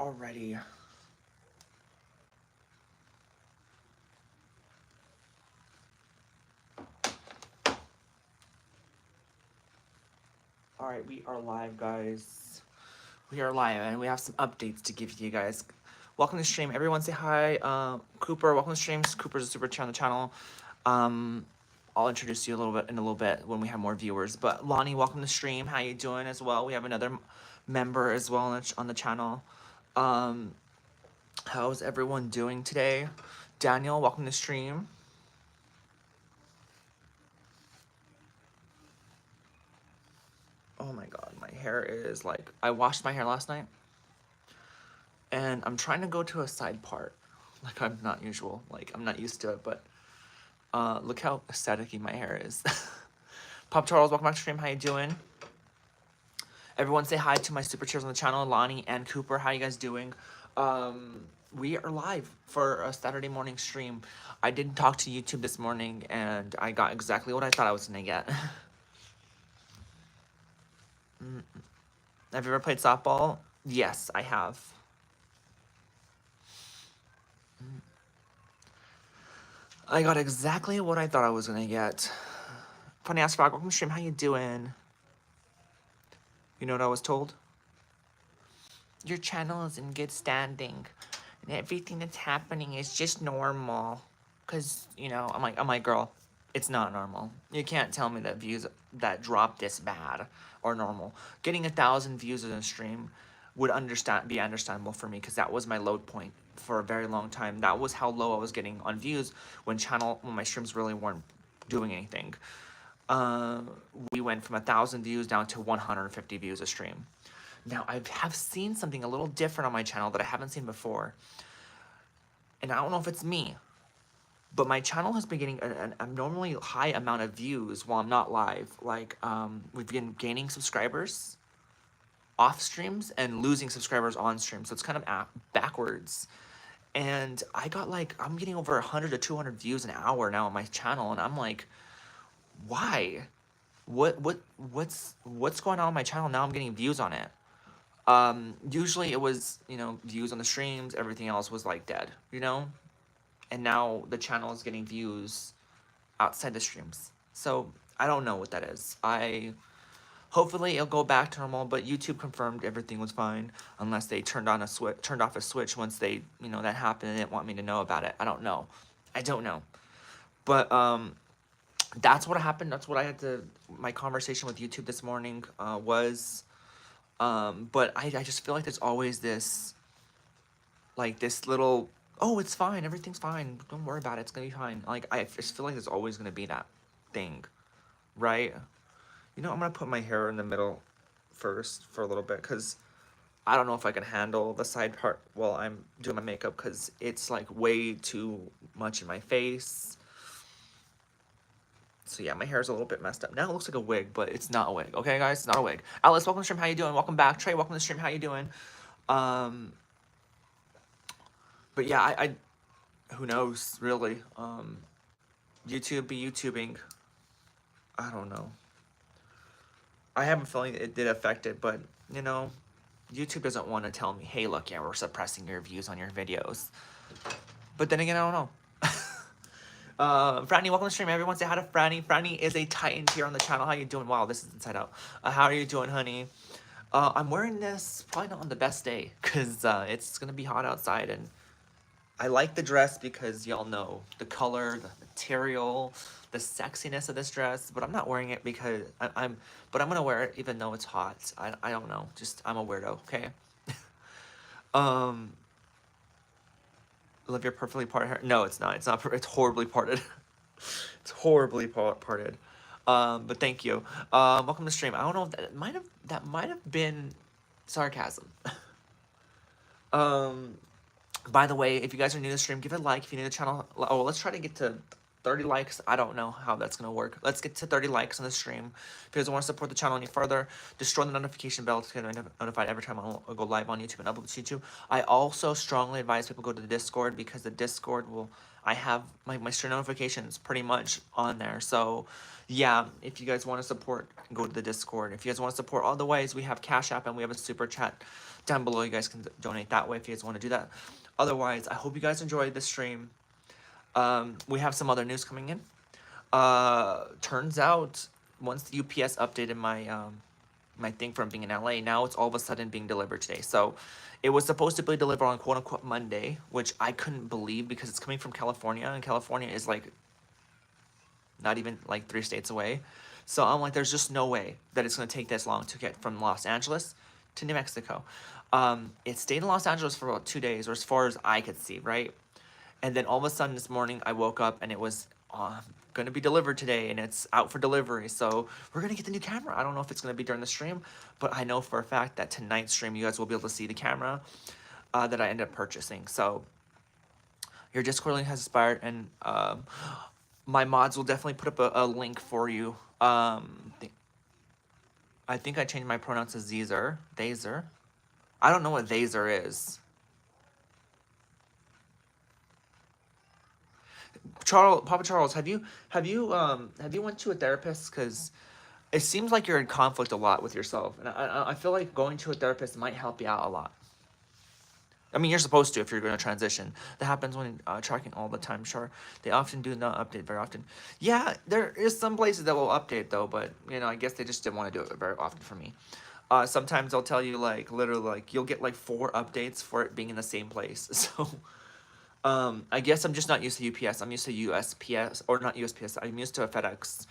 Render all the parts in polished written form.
already. Alright, we are live, guys. We are live, and we have some updates to give you guys. Welcome to the stream. Everyone say hi. Cooper, welcome to the stream. Cooper's a super chat on the channel. I'll introduce you a little bit in a little bit when we have more viewers. But Lonnie, welcome to the stream. How you doing as well? We have another member as well on the channel. How's everyone doing today? Daniel, welcome to the stream. Oh my god, my hair is like, I washed my hair last night. And I'm trying to go to a side part. Like I'm not usual. Like I'm not used to it, but look how aesthetic-y my hair is. Pop Charles, welcome back to stream. How you doing? Everyone say hi to my super cheers on the channel. Lonnie and Cooper, how you guys doing? We are live for a Saturday morning stream. I did talk to YouTube this morning and I got exactly what I thought I was gonna get. Have you ever played softball? Yes, I have. I got exactly what I thought I was gonna get. Funny ass frog, welcome to stream. How you doing? You know what I was told? Your channel is in good standing, and everything that's happening is just normal. Cause you know, I'm like, girl, it's not normal. You can't tell me that views that drop this bad or normal. Getting 1,000 views in a stream would be understandable for me, because that was my low point for a very long time. That was how low I was getting on views when my streams really weren't doing anything. We went from 1,000 views down to 150 views a stream. Now I have seen something a little different on my channel that I haven't seen before, and I don't know if it's me, but my channel has been getting an abnormally high amount of views while I'm not live. Like we've been gaining subscribers off streams and losing subscribers on streams, so it's kind of backwards. And I got like, I'm getting over 100 to 200 views an hour now on my channel, and I'm like, why? What's going on my channel now? I'm getting views on it. Usually it was, you know, views on the streams, everything else was like dead, you know? And now the channel is getting views outside the streams. So I don't know what that is. Hopefully it'll go back to normal, but YouTube confirmed everything was fine, unless they turned off a switch once they, you know, that happened and didn't want me to know about it. I don't know. But that's what happened. That's what I had to, my conversation with YouTube this morning was. But I just feel like there's always this, like this little, oh, it's fine, everything's fine, don't worry about it, it's gonna be fine. Like, I just feel like there's always gonna be that thing, right? You know, I'm gonna put my hair in the middle first for a little bit, because I don't know if I can handle the side part while I'm doing my makeup, because it's like way too much in my face. So yeah, my hair's a little bit messed up. Now it looks like a wig, but it's not a wig. Okay, guys, it's not a wig. Alice, welcome to the stream. How you doing? Welcome back. Trey, welcome to the stream. How you doing? But yeah, I who knows, really? YouTube be YouTubing. I don't know. I have a feeling it did affect it, but, you know, YouTube doesn't want to tell me, hey, look, yeah, we're suppressing your views on your videos. But then again, I don't know. Franny, welcome to the stream. Everyone say hi to Franny. Franny is a titan here on the channel. How you doing? Wow, this is inside out. How are you doing, honey? I'm wearing this probably not on the best day, because it's going to be hot outside, and I like the dress because y'all know the color, the material, the sexiness of this dress, but I'm not wearing it because but I'm going to wear it even though it's hot. I don't know. Just, I'm a weirdo, okay? Love your perfectly parted hair. No, it's not. It's not. It's horribly parted. It's horribly parted. But thank you. Welcome to the stream. I don't know if that might have been sarcasm. By the way, if you guys are new to the stream, give it a like. If you're new to the channel, oh, let's try to get to 30 likes. I don't know how that's gonna work. Let's get to 30 likes on the stream. If you guys want to support the channel any further, destroy the notification bell to get notified every time I go live on YouTube and upload to YouTube. I also strongly advise people go to the Discord, because the Discord will, I have my stream notifications pretty much on there. So yeah, if you guys want to support, go to the Discord. If you guys want to support all the ways, we have Cash App and we have a super chat down below. You guys can donate that way if you guys want to do that. Otherwise, I hope you guys enjoyed the stream. We have some other news coming in. Turns out once the UPS updated my thing from being in LA, now it's all of a sudden being delivered today. So it was supposed to be delivered on quote unquote Monday, which I couldn't believe because it's coming from California, and California is like not even like 3 states away. So I'm like, there's just no way that it's gonna take this long to get from Los Angeles to New Mexico. It stayed in Los Angeles for about 2 days, or as far as I could see, right? And then all of a sudden this morning I woke up and it was going to be delivered today, and it's out for delivery. So we're going to get the new camera. I don't know if it's going to be during the stream, but I know for a fact that tonight's stream you guys will be able to see the camera that I ended up purchasing. So your Discord link has expired, and my mods will definitely put up a link for you. I think I changed my pronouns to Zazer. Thazer. I don't know what Thazer is. Charles, Papa Charles, have you went to a therapist? Because it seems like you're in conflict a lot with yourself, and I feel like going to a therapist might help you out a lot. I mean, you're supposed to if you're going to transition. That happens when tracking all the time. Sure, they often do not update very often. Yeah, there is some places that will update though, but you know, I guess they just didn't want to do it very often for me. Sometimes they'll tell you like literally like you'll get like 4 updates for it being in the same place. So. I guess I'm just not used to UPS. I'm used to USPS, or not USPS. I'm used to a FedEx.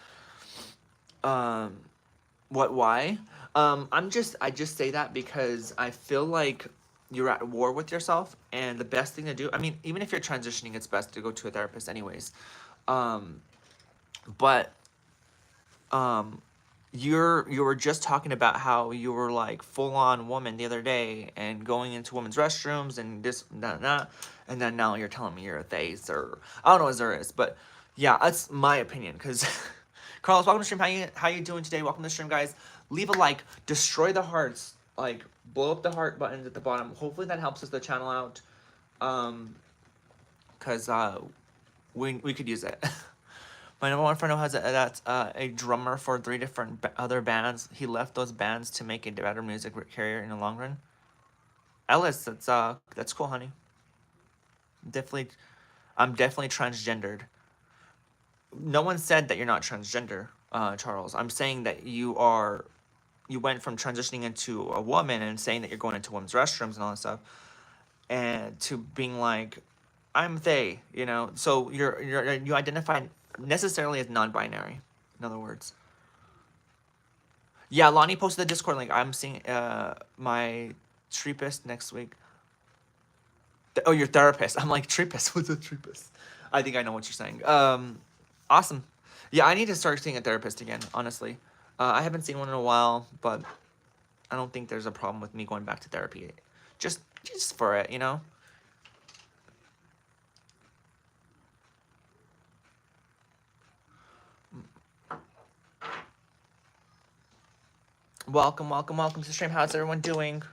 Why? I just say that because I feel like you're at war with yourself, and the best thing to do, I mean, even if you're transitioning, it's best to go to a therapist anyways. But, you were just talking about how you were like full on woman the other day and going into women's restrooms and this that, and then now you're telling me you're a theys, or I don't know what there is, but yeah, that's my opinion. Because Carlos, welcome to the stream. How you doing today? Welcome to the stream, guys. Leave a like, destroy the hearts, like blow up the heart buttons at the bottom. Hopefully that helps us the channel out, because we could use it. My number one friend who has that's a drummer for 3 different other bands. He left those bands to make a better music career in the long run. Ellis, that's cool, honey. I'm definitely transgendered. No one said that you're not transgender, Charles. I'm saying that you went from transitioning into a woman and saying that you're going into women's restrooms and all that stuff, and to being like, I'm they, you know. So you identify necessarily as non-binary, in other words. Yeah, Lonnie posted the Discord link. I'm seeing my treepist next week. Oh, your therapist. I'm like, treepist. What's a treepist? I think I know what you're saying. Awesome. Yeah, I need to start seeing a therapist again, honestly. I haven't seen one in a while, but I don't think there's a problem with me going back to therapy. Just for it, you know? Welcome to the stream. How's everyone doing?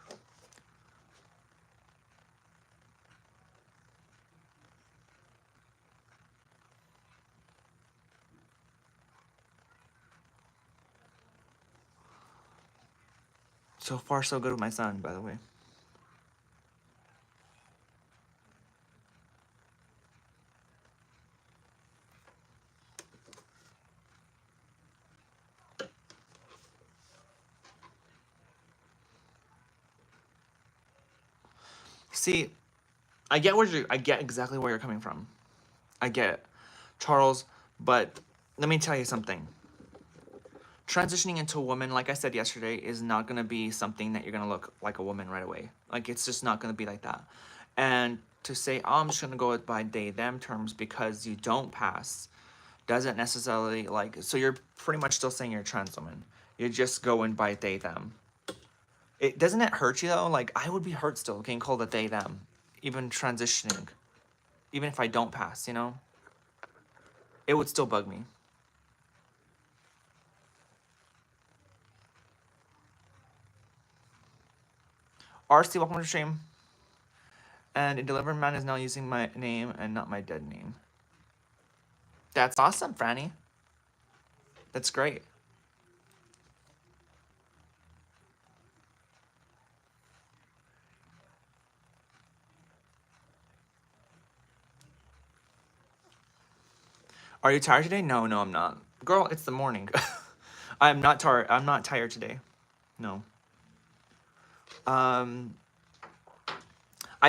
So far, so good with my son, by the way. See, I get exactly where you're coming from. I get it, Charles, but let me tell you something. Transitioning into a woman, like I said yesterday, is not going to be something that you're going to look like a woman right away. Like, it's just not going to be like that. And to say, oh, I'm just going to go by they, them terms because you don't pass doesn't necessarily, like, so you're pretty much still saying you're a trans woman. You're just going by they, them. Doesn't it hurt you, though? Like, I would be hurt still getting called a they, them, even transitioning, even if I don't pass, you know? it would still bug me. RC, welcome to the stream. And a delivered man is now using my name and not my dead name. That's awesome, Franny. That's great. Are you tired today? No, I'm not. Girl, it's the morning. I'm not tired. I'm not tired today. No. I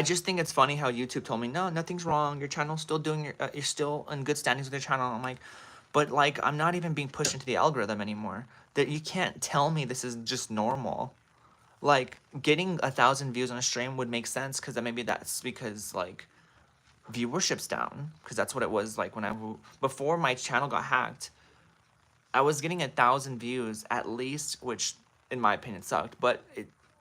just think it's funny how YouTube told me, no, nothing's wrong. Your channel's still doing you're still in good standings with your channel. I'm like, but like, I'm not even being pushed into the algorithm anymore. That you can't tell me this is just normal. Like, getting 1,000 views on a stream would make sense because then maybe that's because like viewership's down, because that's what it was like when before my channel got hacked. I was getting 1,000 views at least, which in my opinion sucked. But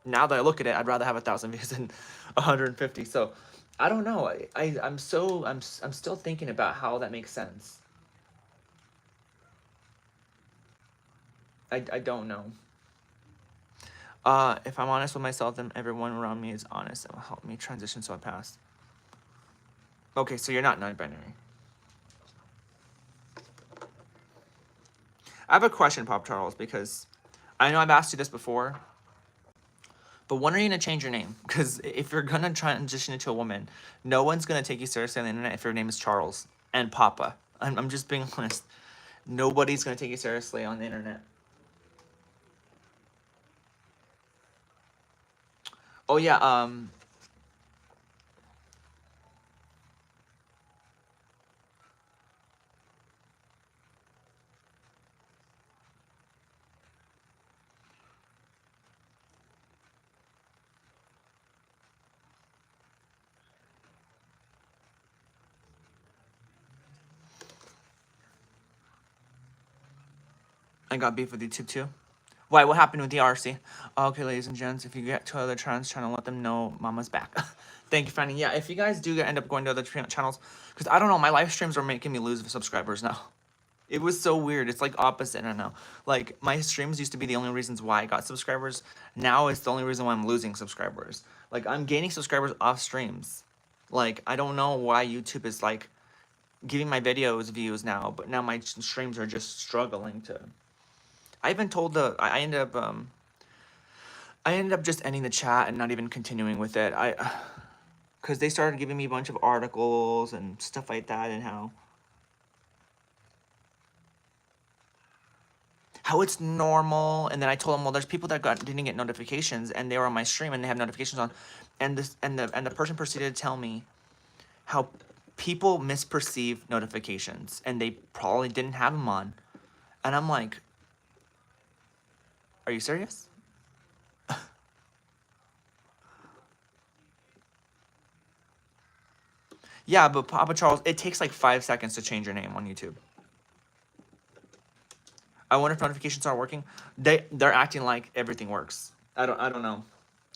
now that I look at it, I'd rather have 1,000 views than 150. So I don't know. I'm still thinking about how that makes sense. I don't know. If I'm honest with myself, then everyone around me is honest. It will help me transition so I pass. Okay, so you're not non-binary. I have a question, Pop Charles, because I know I've asked you this before, but when are you gonna change your name? Because if you're gonna transition into a woman, no one's gonna take you seriously on the internet if your name is Charles and Papa. I'm just being honest. Nobody's gonna take you seriously on the internet. Oh yeah, I got beef with YouTube too. Why? What happened with the RC? Okay, ladies and gents, if you get to other trans channel, let them know Mama's back. Thank you, Fanny. Yeah, if you guys do end up going to other channels, because I don't know, my live streams are making me lose subscribers now. It was so weird. It's like opposite. I don't know. Like, my streams used to be the only reasons why I got subscribers. Now it's the only reason why I'm losing subscribers. Like, I'm gaining subscribers off streams. Like, I don't know why YouTube is like giving my videos views now, but now my streams are just struggling to. I even told I ended up just ending the chat and not even continuing with it. Because they started giving me a bunch of articles and stuff like that, and how it's normal. And then I told them, well, there's people that didn't get notifications and they were on my stream and they have notifications on, and the person proceeded to tell me how people misperceive notifications and they probably didn't have them on. And I'm like, are you serious? Yeah, but Papa Charles, it takes like 5 seconds to change your name on YouTube. I wonder if notifications aren't working. They're acting like everything works. I don't know.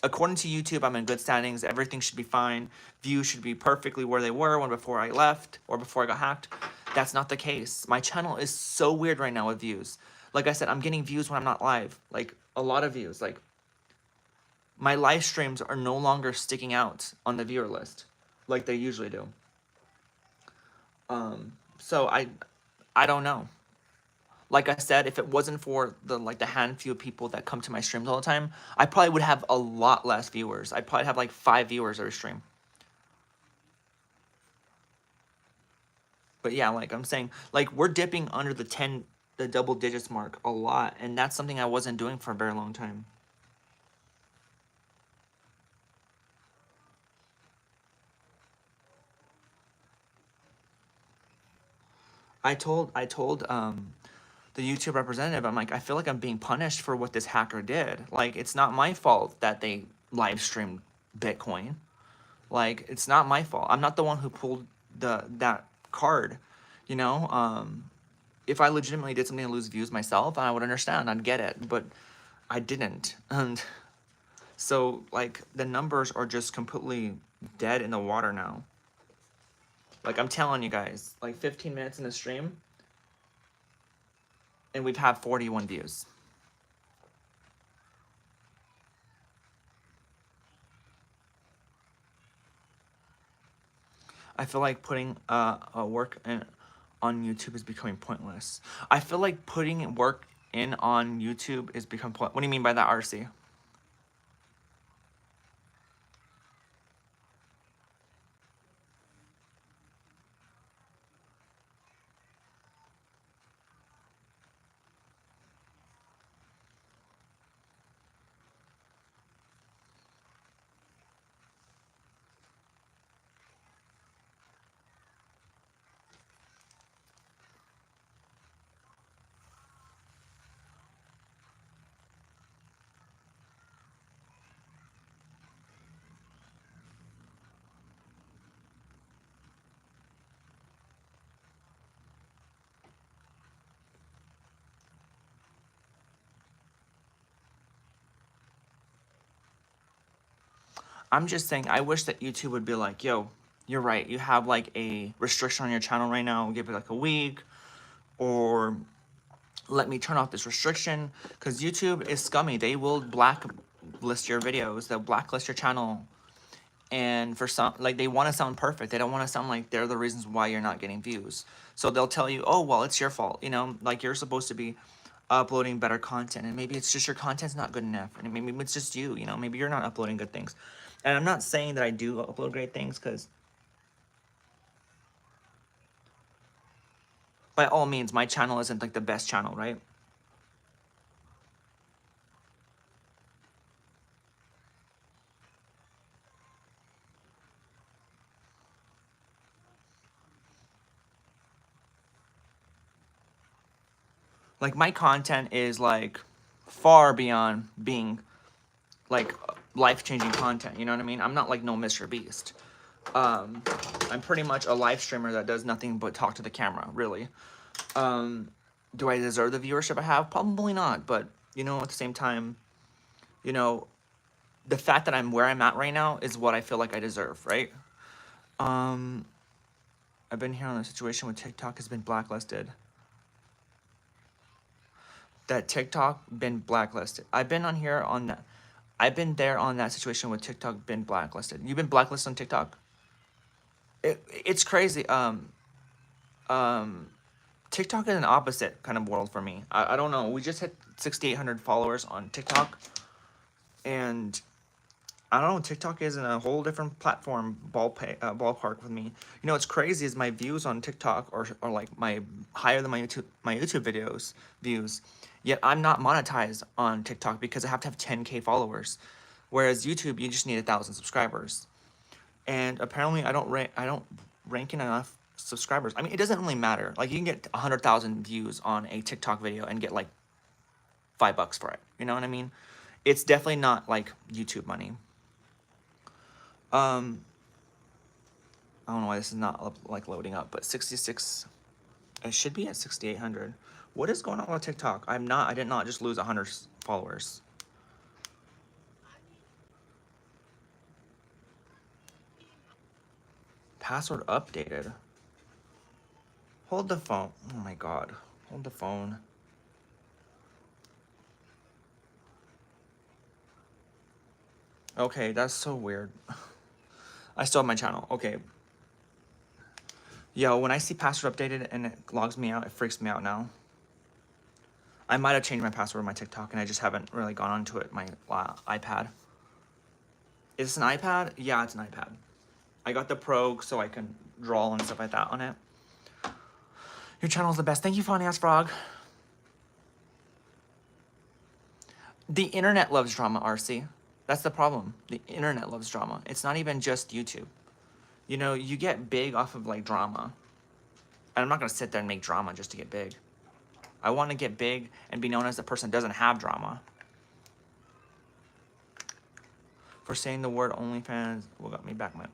According to YouTube, I'm in good standings. Everything should be fine. Views should be perfectly where they were when before I left or before I got hacked. That's not the case. My channel is so weird right now with views. Like I said, I'm getting views when I'm not live. Like, a lot of views. Like, my live streams are no longer sticking out on the viewer list like they usually do. So I don't know. Like I said, if it wasn't for the handful of people that come to my streams all the time, I probably would have a lot less viewers. I'd probably have like 5 viewers every stream. But yeah, like I'm saying, like, we're dipping under the double digits mark a lot, and that's something I wasn't doing for a very long time. I told the YouTube representative, I'm like, I feel like I'm being punished for what this hacker did. Like, it's not my fault that they live streamed Bitcoin. Like, it's not my fault. I'm not the one who pulled that card, you know? If I legitimately did something to lose views myself, I would understand, I'd get it, but I didn't. And so, like, the numbers are just completely dead in the water now. Like, I'm telling you guys, like, 15 minutes in the stream, And we've had 41 views. I feel like putting work in on YouTube is becoming pointless. I feel like putting work in on YouTube is becoming pointless. What do you mean by that, RC? I'm just saying, I wish that YouTube would be like, yo, you're right. You have like a restriction on your channel right now. Give it like a week, or let me turn off this restriction, because YouTube is scummy. They will blacklist your videos. They'll blacklist your channel. And for some, like, they want to sound perfect. They don't want to sound like they're the reasons why you're not getting views. So they'll tell you, oh, well, it's your fault. You know, like, you're supposed to be uploading better content, and maybe it's just your content's not good enough, and maybe it's just you, you know, maybe you're not uploading good things. And I'm not saying that I do upload great things, because by all means, my channel isn't like the best channel, right? Like, my content is like far beyond being like life-changing content, you know what I mean? I'm not like no Mr. Beast. I'm pretty much a live streamer that does nothing but talk to the camera, really. Do I deserve the viewership I have? Probably not, but, you know, at the same time, you know, the fact that I'm where I'm at right now is what I feel like I deserve, right? I've been here on a situation where TikTok has been blacklisted. That TikTok been blacklisted. I've been on here on that. I've been there on that situation with TikTok been blacklisted. You've been blacklisted on TikTok? It's crazy. TikTok is an opposite kind of world for me. I don't know. We just hit 6,800 followers on TikTok, and I don't know. TikTok is in a whole different platform ballpark with me. You know what's crazy is my views on TikTok are like my higher than my YouTube videos views. Yet I'm not monetized on TikTok because I have to have 10K followers, whereas YouTube you just need 1,000 subscribers. And apparently I don't rank in enough subscribers. I mean, it doesn't really matter. Like, you can get 100,000 views on a TikTok video and get like $5 for it. You know what I mean? It's definitely not like YouTube money. I don't know why this is not like loading up, but 66. It should be at 6,800. What is going on with TikTok? I did not just lose 100 followers. Password updated. Hold the phone. Oh my god. Hold the phone. Okay, that's so weird. I still have my channel. Okay. Yo, when I see password updated and it logs me out, it freaks me out now. I might have changed my password on my TikTok and I just haven't really gone onto it, my iPad. Is this an iPad? Yeah, it's an iPad. I got the Pro so I can draw and stuff like that on it. Your channel's the best. Thank you, Funny Ass Frog. The internet loves drama, RC. That's the problem. The internet loves drama. It's not even just YouTube. You know, you get big off of like drama. And I'm not gonna sit there and make drama just to get big. I want to get big and be known as the person that doesn't have drama. For saying the word OnlyFans, what got me back, man?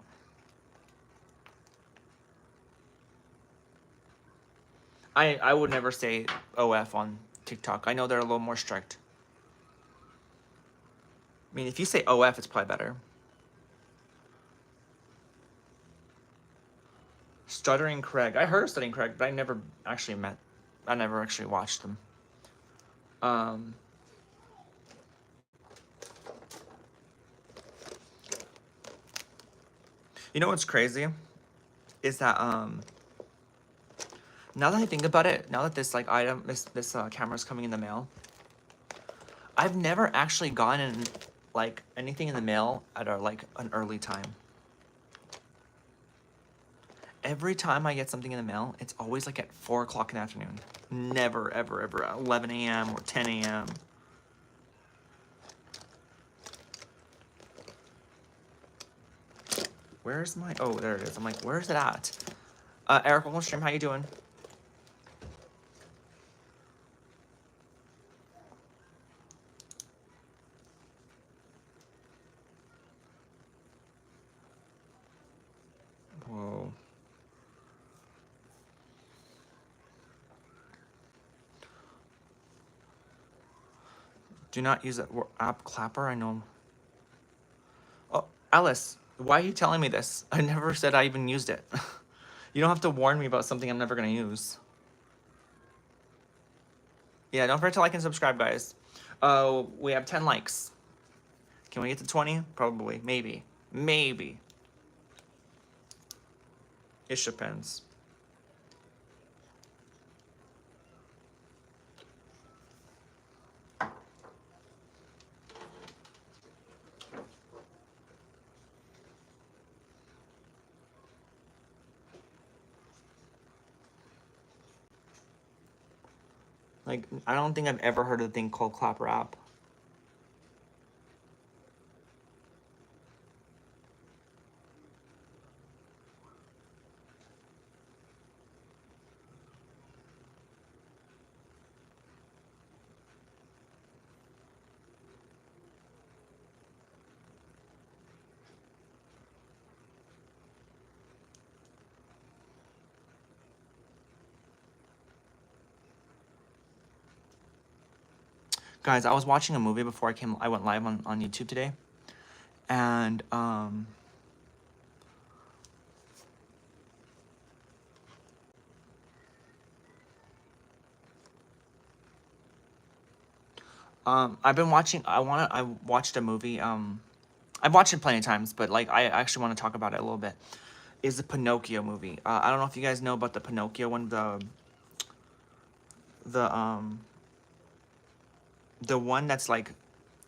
I would never say OF on TikTok. I know they're a little more strict. I mean, if you say OF, it's probably better. Stuttering Craig. I heard of Stuttering Craig, but I never actually watched them. Um, you know what's crazy? Is that now that I think about it, now that this like item, this camera's coming in the mail, I've never actually gotten like anything in the mail at an early time. Every time I get something in the mail, it's always like at 4 o'clock in the afternoon. Never, ever, ever at 11 a.m. or 10 a.m. Where's my, oh, there it is. I'm like, where's it at? Eric, welcome to stream, how you doing? Whoa. Do not use that app Clapper, I know. Oh, Alice, why are you telling me this? I never said I even used it. You don't have to warn me about something I'm never gonna use. Yeah, don't forget to like and subscribe, guys. We have 10 likes. Can we get to 20? Probably. Maybe. Maybe. It depends. Like, I don't think I've ever heard of a thing called Clapper app. Guys, I was watching a movie before I went live on YouTube today. And, I've been watching, I watched a movie, I've watched it plenty of times, but like, I actually want to talk about it a little bit. Is the Pinocchio movie. I don't know if you guys know about the Pinocchio one, the one that's like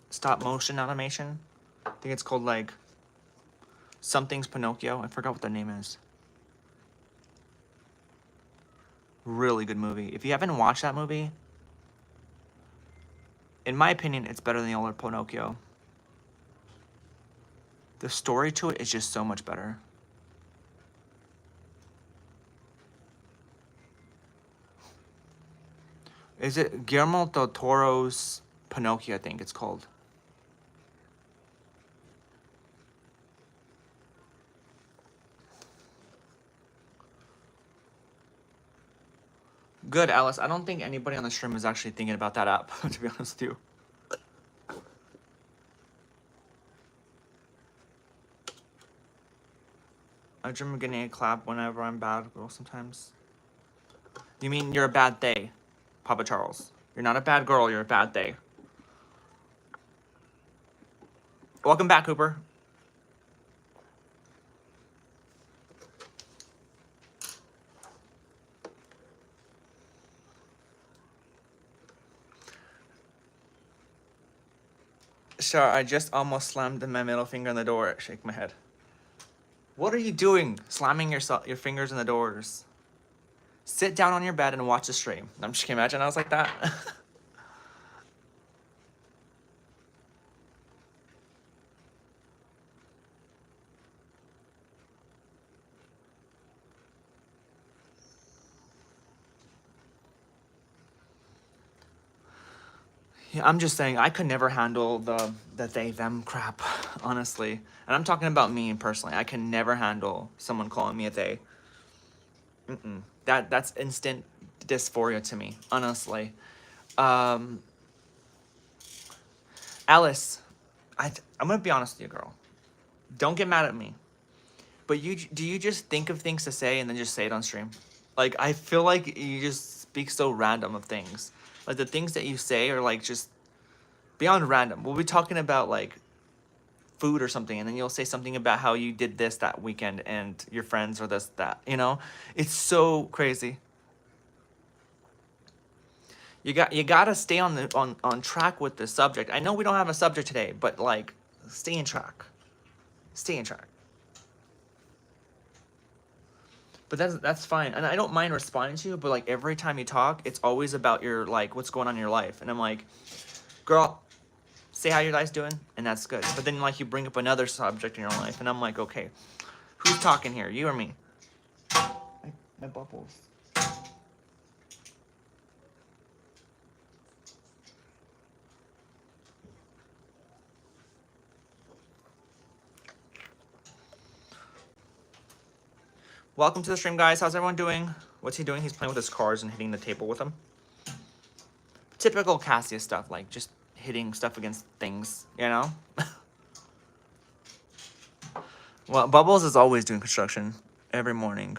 stop motion animation. I think it's called like something's Pinocchio. I forgot what the name is. Really good movie. If you haven't watched that movie, in my opinion, it's better than the older Pinocchio. The story to it is just so much better. Is it Guillermo del Toro's Pinocchio, I think it's called. Good, Alice. I don't think anybody on the stream is actually thinking about that app, to be honest with you. I dream of getting a clap whenever I'm bad girl sometimes. You mean you're a bad they, Papa Charles. You're not a bad girl, you're a bad they. Welcome back, Cooper. Sure, I just almost slammed my middle finger in the door. Shake my head. What are you doing? Slamming your fingers in the doors. Sit down on your bed and watch the stream. I'm just kidding. Imagine I was like that. Yeah, I'm just saying I could never handle the they them crap, honestly. And I'm talking about me personally. I can never handle someone calling me a they. That's instant dysphoria to me, honestly. Alice, I'm gonna be honest with you, girl. Don't get mad at me. But do you just think of things to say and then just say it on stream? Like, I feel like you just speak so random of things. Like the things that you say are like just beyond random. We'll be talking about like food or something, and then you'll say something about how you did this that weekend and your friends or this, that, you know? It's so crazy. You gotta stay on the on track with the subject. I know we don't have a subject today, but like stay in track. Stay in track. But that's fine. And I don't mind responding to you, but like every time you talk, it's always about your like what's going on in your life. And I'm like, girl, say how your life's doing, and that's good. But then like you bring up another subject in your life, and I'm like, okay, who's talking here? You or me? My bubbles. Welcome to the stream, guys. How's everyone doing? What's he doing? He's playing with his cars and hitting the table with them. Typical Cassius stuff, like just hitting stuff against things, you know? Well, Bubbles is always doing construction every morning.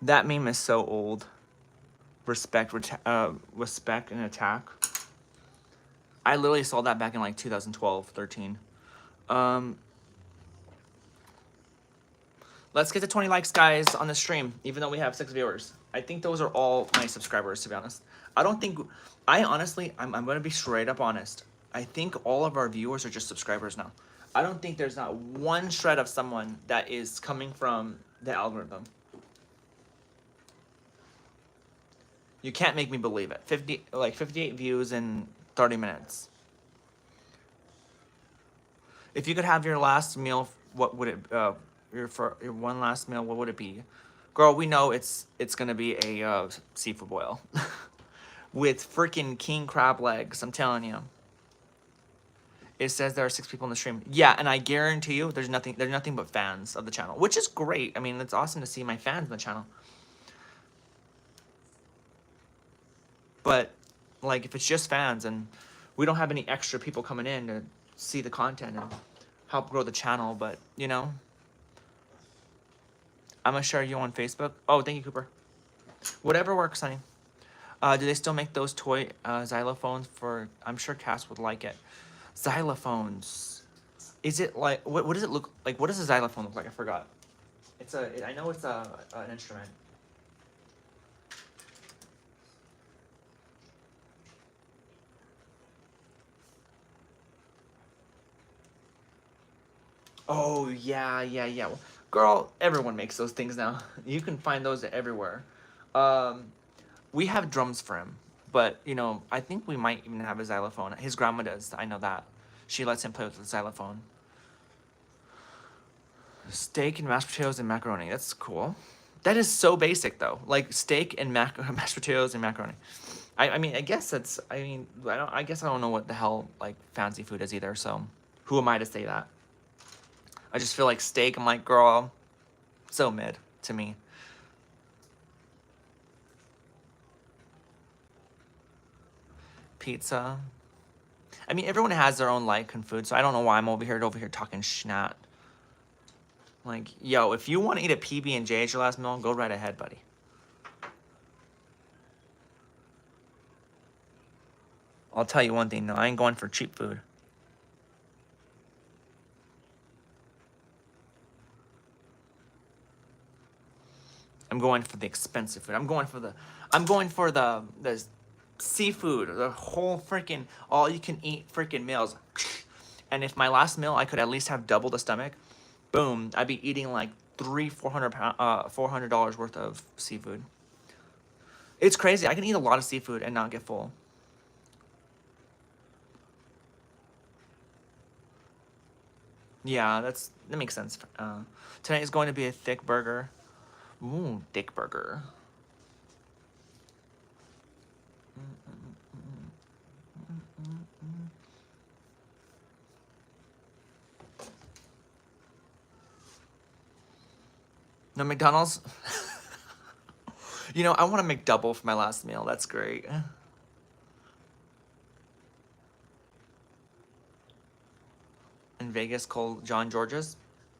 That meme is so old. Respect and attack. I literally saw that back in like 2012, 13. Let's get to 20 likes, guys, on the stream, even though we have 6 viewers. I think those are all my subscribers, to be honest. I don't think, I honestly, I'm going to be straight up honest. I think all of our viewers are just subscribers now. I don't think there's not one shred of someone that is coming from the algorithm. You can't make me believe it. 58 views in 30 minutes. If you could have your last meal, what would it your one last meal, what would it be? Girl, we know it's gonna be a seafood boil with freaking king crab legs. I'm telling you. It says there are 6 people in the stream. Yeah, and I guarantee you, there's nothing but fans of the channel, which is great. I mean, it's awesome to see my fans in the channel. But like, if it's just fans and we don't have any extra people coming in to see the content and help grow the channel, but you know, I'm gonna share you on Facebook. Oh, thank you, Cooper. Whatever works, honey. Do they still make those toy xylophones for? I'm sure Cass would like it. Xylophones. Is it like what does it look like? What does a xylophone look like? I forgot. I know it's an instrument. Oh yeah. Well, girl, everyone makes those things now. You can find those everywhere. We have drums for him, but you know, I think we might even have a xylophone. His grandma does. I know that. She lets him play with the xylophone. Steak and mashed potatoes and macaroni. That's cool. That is so basic though. Like steak and mashed potatoes and macaroni. I mean, I guess that's. I mean, I guess I don't know what the hell like fancy food is either. So, who am I to say that? I just feel like steak. I'm like, girl, so mid to me. Pizza. I mean, everyone has their own like in food, so I don't know why I'm over here talking schnat. Like, yo, if you want to eat a PB&J as your last meal, go right ahead, buddy. I'll tell you one thing, though. I ain't going for cheap food. I'm going for the expensive food. I'm going for the seafood, the whole freaking all you can eat freaking meals. And if my last meal I could at least have double the stomach, boom, I'd be eating like $400 worth of seafood. It's crazy. I can eat a lot of seafood and not get full. Yeah, that makes sense. Tonight is going to be a thick burger. Ooh, thick burger. No McDonald's? You know, I want to make double for my last meal. That's great. In Vegas, called John George's.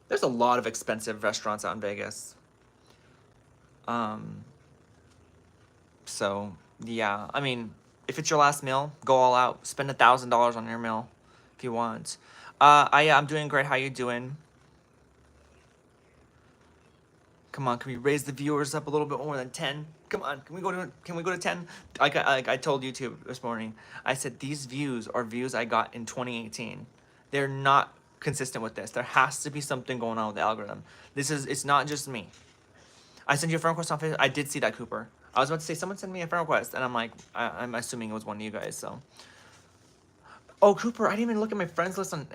There's a lot of expensive restaurants out in Vegas. So yeah, I mean, if it's your last meal, go all out. Spend $1,000 on your meal if you want. I'm doing great. How you doing? Come on, can we raise the viewers up a little bit more than 10? Come on, can we go to 10? Like I told YouTube this morning, I said these views are views I got in 2018. They're not consistent with this. There has to be something going on with the algorithm. It's not just me. I sent you a friend request on Facebook. I did see that, Cooper. I was about to say someone sent me a friend request, and I'm like, I'm assuming it was one of you guys. So, oh Cooper, I didn't even look at my friends list on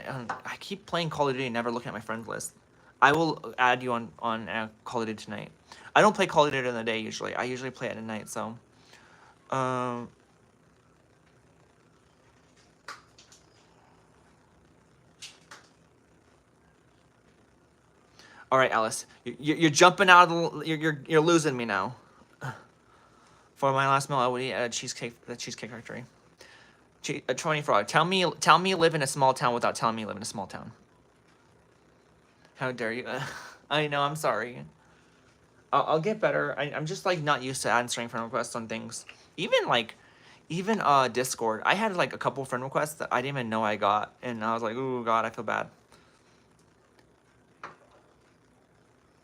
I keep playing Call of Duty and never looking at my friends list. I will add you on Call of Duty tonight. I don't play Call of Duty in the day usually. I usually play it at night. So, all right, Alice, you're jumping out of the, you're losing me now. For my last meal, I would eat at the Cheesecake Factory. 24. Tell me you live in a small town without telling me you live in a small town. How dare you? I know. I'm sorry. I'll get better. I'm just like not used to answering friend requests on things. Even Discord. I had like a couple friend requests that I didn't even know I got, and I was like, "Ooh, God, I feel bad."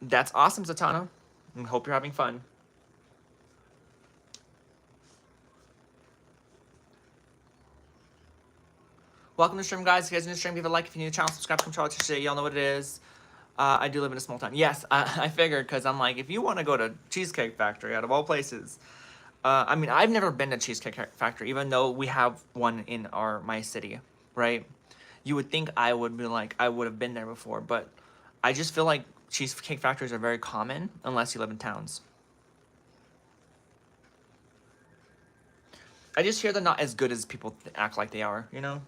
That's awesome, Zatanna. I hope you're having fun. Welcome to the stream, guys. If you guys are in the stream, give a like. If you're new to the channel, subscribe, control today. Y'all know what it is. I do live in a small town. Yes, I figured, because I'm like, if you want to go to Cheesecake Factory, out of all places. I mean, I've never been to Cheesecake Factory, even though we have one in my city, right? You would think I would be like, I would have been there before, but I just feel like Cheesecake Factories are very common unless you live in towns. I just hear they're not as good as people act like they are, you know?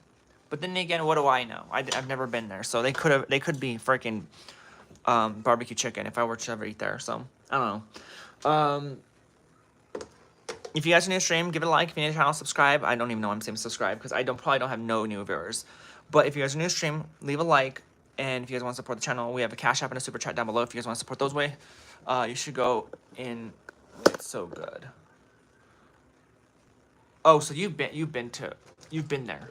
But then again, what do I know? I've never been there, so they could be freaking barbecue chicken if I were to ever eat there. So I don't know. If you guys are new to the stream, give it a like. If you're new to the channel, subscribe. I don't even know why I'm saying subscribe because I probably don't have no new viewers. But if you guys are new to the stream, leave a like. And if you guys want to support the channel, we have a Cash App and a Super Chat down below. If you guys want to support those way, you should go in. It's so good. Oh, so you've been there.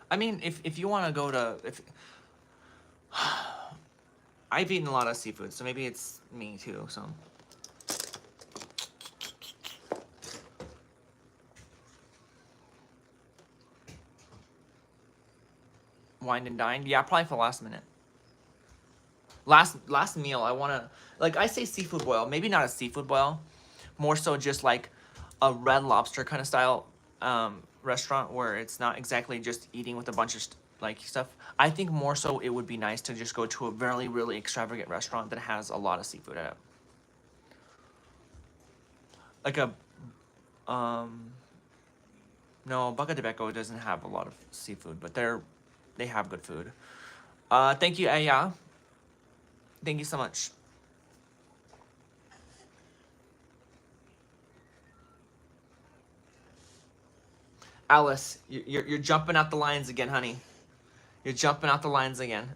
I mean, if you want to go to I've eaten a lot of seafood, so maybe it's me too. So. Wined and dined? Yeah, probably for the last minute. Last meal, I want to, like, I say seafood boil. Maybe not a seafood boil. More so just like a Red Lobster kind of style restaurant where it's not exactly just eating with a bunch of like stuff. I think more so it would be nice to just go to a really, really extravagant restaurant that has a lot of seafood in it. Like a, no, Baca de Beco doesn't have a lot of seafood, but they have good food. Thank you, Aya. Thank you so much. Alice, you're jumping out the lines again, honey. You're jumping out the lines again.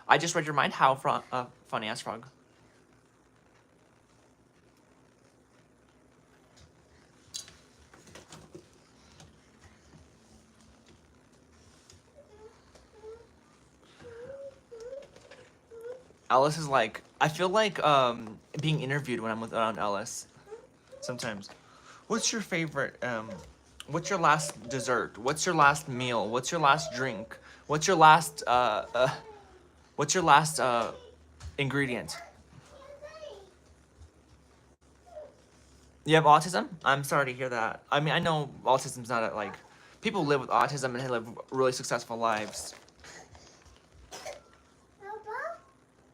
I just read your mind. How, funny ass frog. Alice is like, I feel like being interviewed when I'm around Alice sometimes. What's your favorite, what's your last dessert? What's your last meal? What's your last drink? What's your last, ingredient? You have autism? I'm sorry to hear that. I mean, I know autism's not like, people live with autism and they live really successful lives.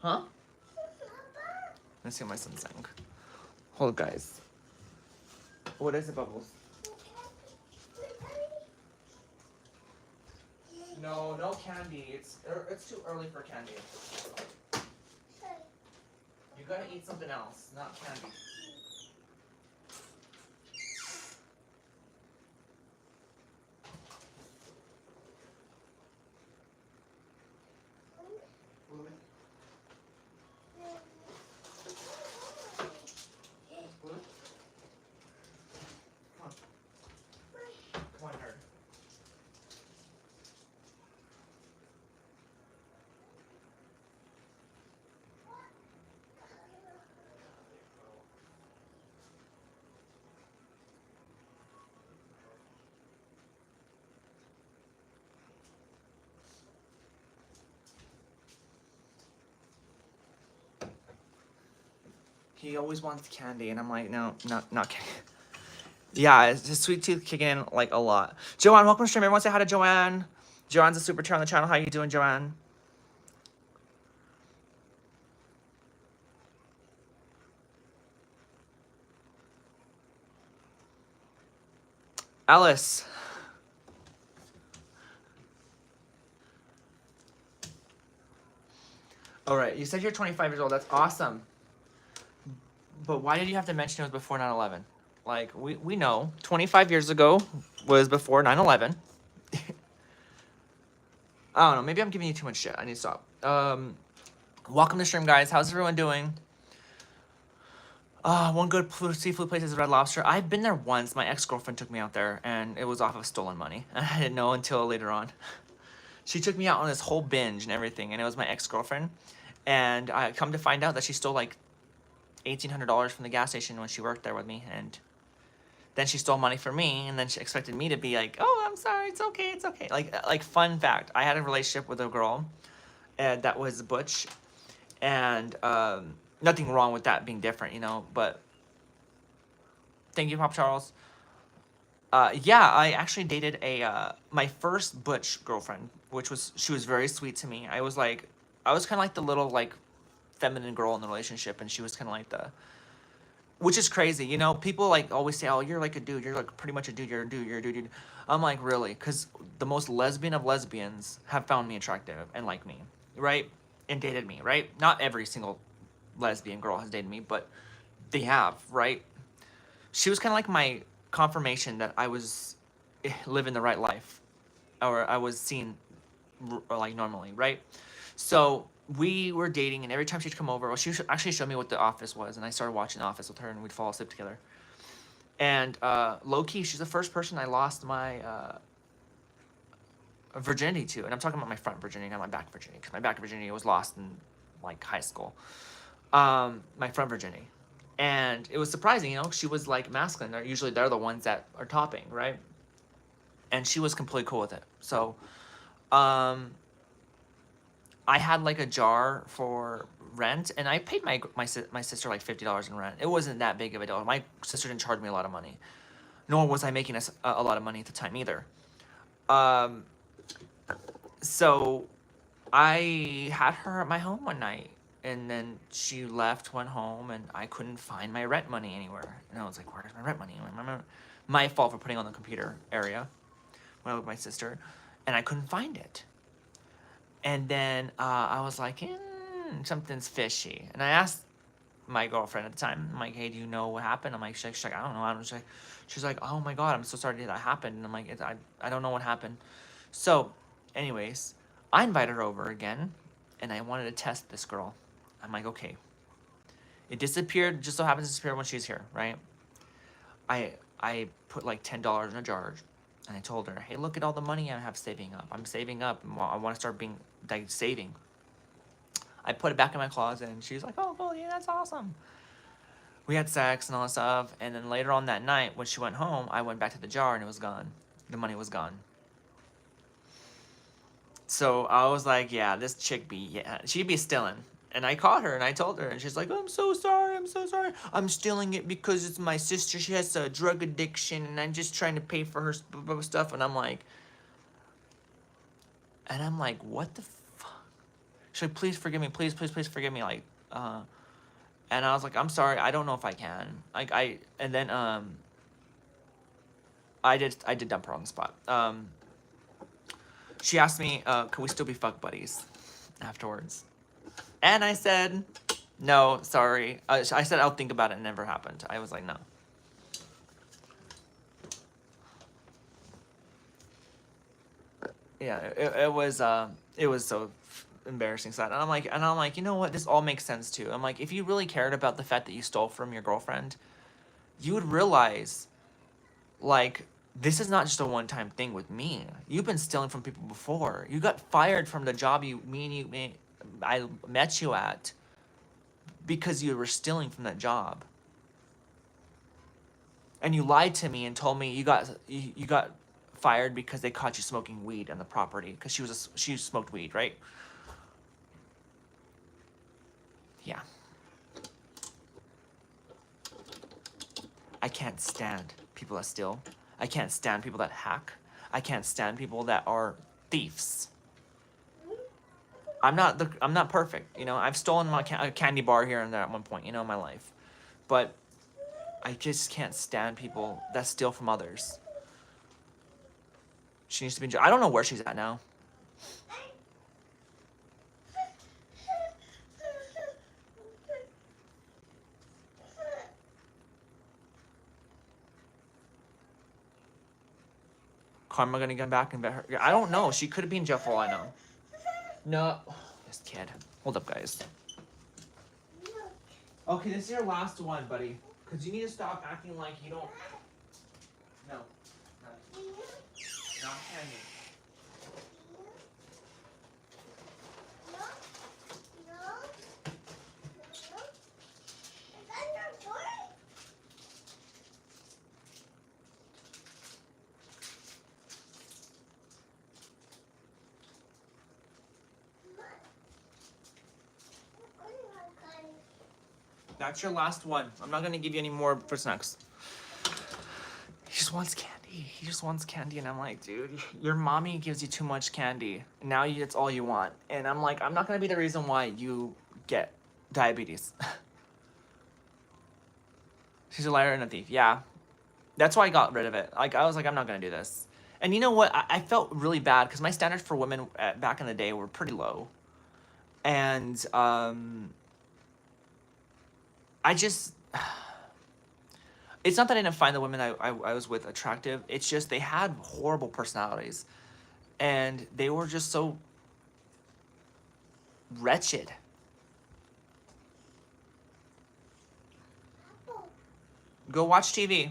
Huh? Let's see what my son's saying. Hold, guys. What is it, Bubbles? No, no candy. It's too early for candy. You gotta eat something else, not candy. Come on, nerd. He always wants candy, and I'm like, no, not candy. Yeah, it's his sweet tooth kicking in like a lot. Joanne, welcome to stream. Everyone say hi to Joanne. Joanne's a super chair on the channel. How you doing, Joanne? Alice. All right, you said you're 25 years old. That's awesome. But why did you have to mention it was before 9/11? Like, we know 25 years ago was before 9/11. I don't know. Maybe I'm giving you too much shit. I need to stop. Welcome to stream, guys. How's everyone doing? One good seafood place is Red Lobster. I've been there once. My ex-girlfriend took me out there, and it was off of stolen money. I didn't know until later on. She took me out on this whole binge and everything, and it was my ex-girlfriend. And I come to find out that she stole like $1,800 from the gas station when she worked there with me, and then she stole money from me, and then she expected me to be like, "Oh, I'm sorry, it's okay, it's okay." Like fun fact, I had a relationship with a girl, and that was butch, and nothing wrong with that being different, you know. But thank you, Pop Charles. Yeah, I actually dated my first butch girlfriend, she was very sweet to me. I was kind of like the little like feminine girl in the relationship, and she was kind of like which is crazy, you know. People like always say, "Oh, you're like a dude. You're like pretty much a dude. You're a dude. You're a dude." I'm like, really? Because the most lesbian of lesbians have found me attractive and like me, right? And dated me, right? Not every single lesbian girl has dated me, but they have, right? She was kind of like my confirmation that I was living the right life, or I was seen like normally, right? So we were dating, and every time she'd come over, well, she actually showed me what The Office was, and I started watching The Office with her, and we'd fall asleep together. And low key, she's the first person I lost my virginity to, and I'm talking about my front virginity, not my back virginity, because my back virginity was lost in like high school. My front virginity, and it was surprising, you know. She was like masculine. They're the ones that are topping, right? And she was completely cool with it. So, I had like a jar for rent, and I paid my sister like $50 in rent. It wasn't that big of a deal. My sister didn't charge me a lot of money, nor was I making a lot of money at the time either. So I had her at my home one night, and then she left, went home, and I couldn't find my rent money anywhere. And I was like, "Where's my rent money?" My fault for putting on the computer area when I was with my sister, and I couldn't find it. And then I was like, something's fishy. And I asked my girlfriend at the time, I'm like, "Hey, do you know what happened?" I'm like, she's like, "I don't know." She's like, "Oh my God, I'm so sorry that happened." And I'm like, I don't know what happened. So, anyways, I invited her over again, and I wanted to test this girl. I'm like, okay. It disappeared, just so happens to disappear when she's here, right? I put like $10 in a jar, and I told her, "Hey, look at all the money I have saving up. I'm saving up. I want to start being like saving." I put it back in my closet, and she's like, "Oh, cool, yeah, that's awesome." We had sex and all that stuff, and then later on that night, when she went home, I went back to the jar, and it was gone. The money was gone. So I was like, "Yeah, this chick she'd be stealing." And I caught her, and I told her, and she's like, "I'm so sorry, I'm so sorry. I'm stealing it because it's my sister. She has a drug addiction, and I'm just trying to pay for her stuff." And I'm like, "What the fuck?" She's like, "Please forgive me, please, please, please forgive me." And I was like, "I'm sorry, I don't know if I can." And then I did dump her on the spot. She asked me, could we still be fuck buddies afterwards? And I said, no, sorry. I said I'll think about it. It never happened. I was like, no. Yeah, it was so embarrassing sad. And I'm like, you know what? This all makes sense too. I'm like, if you really cared about the fact that you stole from your girlfriend, you would realize, like, this is not just a one-time thing with me. You've been stealing from people before. You got fired from the job I met you at because you were stealing from that job. And you lied to me and told me you got fired because they caught you smoking weed on the property because she smoked weed, right? Yeah. I can't stand people that steal. I can't stand people that hack. I can't stand people that are thieves. I'm not perfect, you know. I've stolen a candy bar here and there at one point, you know, in my life, but I just can't stand people that steal from others. She needs to be in jail. I don't know where she's at now. Karma gonna come back and bet her. I don't know. She could be in jail for all I know. No, this kid. Hold up, guys. Okay, this is your last one, buddy. Cause you need to stop acting like you don't. No, not candy. That's your last one. I'm not gonna give you any more for snacks. He just wants candy. He just wants candy, and I'm like, dude, your mommy gives you too much candy. And now it's all you want. And I'm like, I'm not gonna be the reason why you get diabetes. She's a liar and a thief. Yeah, that's why I got rid of it. Like I was like, I'm not gonna do this. And you know what? I felt really bad because my standards for women back in the day were pretty low, and I just. It's not that I didn't find the women I was with attractive. It's just they had horrible personalities. And they were just so wretched. Go watch TV.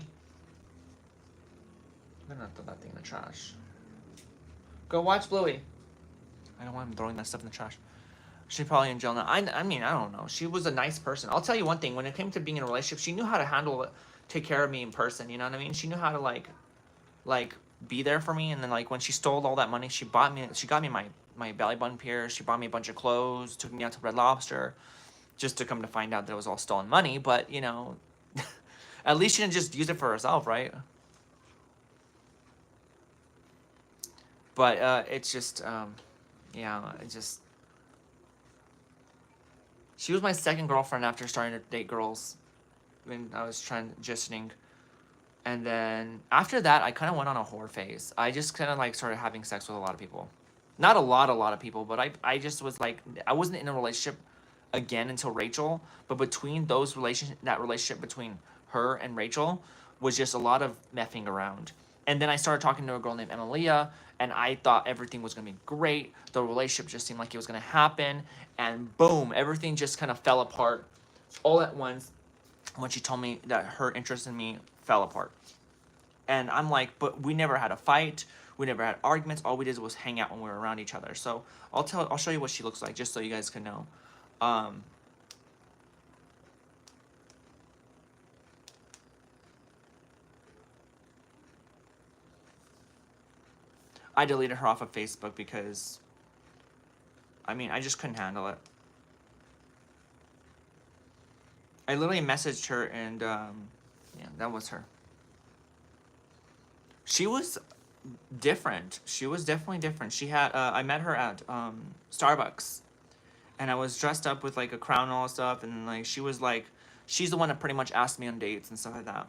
I'm gonna throw that thing in the trash. Go watch Bluey. I don't want him throwing that stuff in the trash. She's probably in jail now. I mean, I don't know. She was a nice person. I'll tell you one thing. When it came to being in a relationship, she knew how to handle it, take care of me in person. You know what I mean? She knew how to like be there for me. And then like when she stole all that money, she got me my belly button pierced. She bought me a bunch of clothes, took me out to Red Lobster, just to come to find out that it was all stolen money. But you know, at least she didn't just use it for herself, right? But it's just, yeah, it just. She was my second girlfriend after starting to date girls when I was transitioning. And then after that, I kind of went on a whore phase. I just kind of like started having sex with a lot of people. Not a lot of people, but I just was like, I wasn't in a relationship again until Rachel. But between that relationship between her and Rachel was just a lot of messing around. And then I started talking to a girl named Emilia, and I thought everything was gonna be great. The relationship just seemed like it was gonna happen, and boom, everything just kind of fell apart all at once when she told me that her interest in me fell apart. And I'm like, but we never had a fight. We never had arguments. All we did was hang out when we were around each other. So I'll show you what she looks like just so you guys can know. I deleted her off of Facebook because, I mean, I just couldn't handle it. I literally messaged her and, yeah, that was her. She was different. She was definitely different. She had, I met her at Starbucks, and I was dressed up with like a crown and all that stuff, and like she was like, she's the one that pretty much asked me on dates and stuff like that.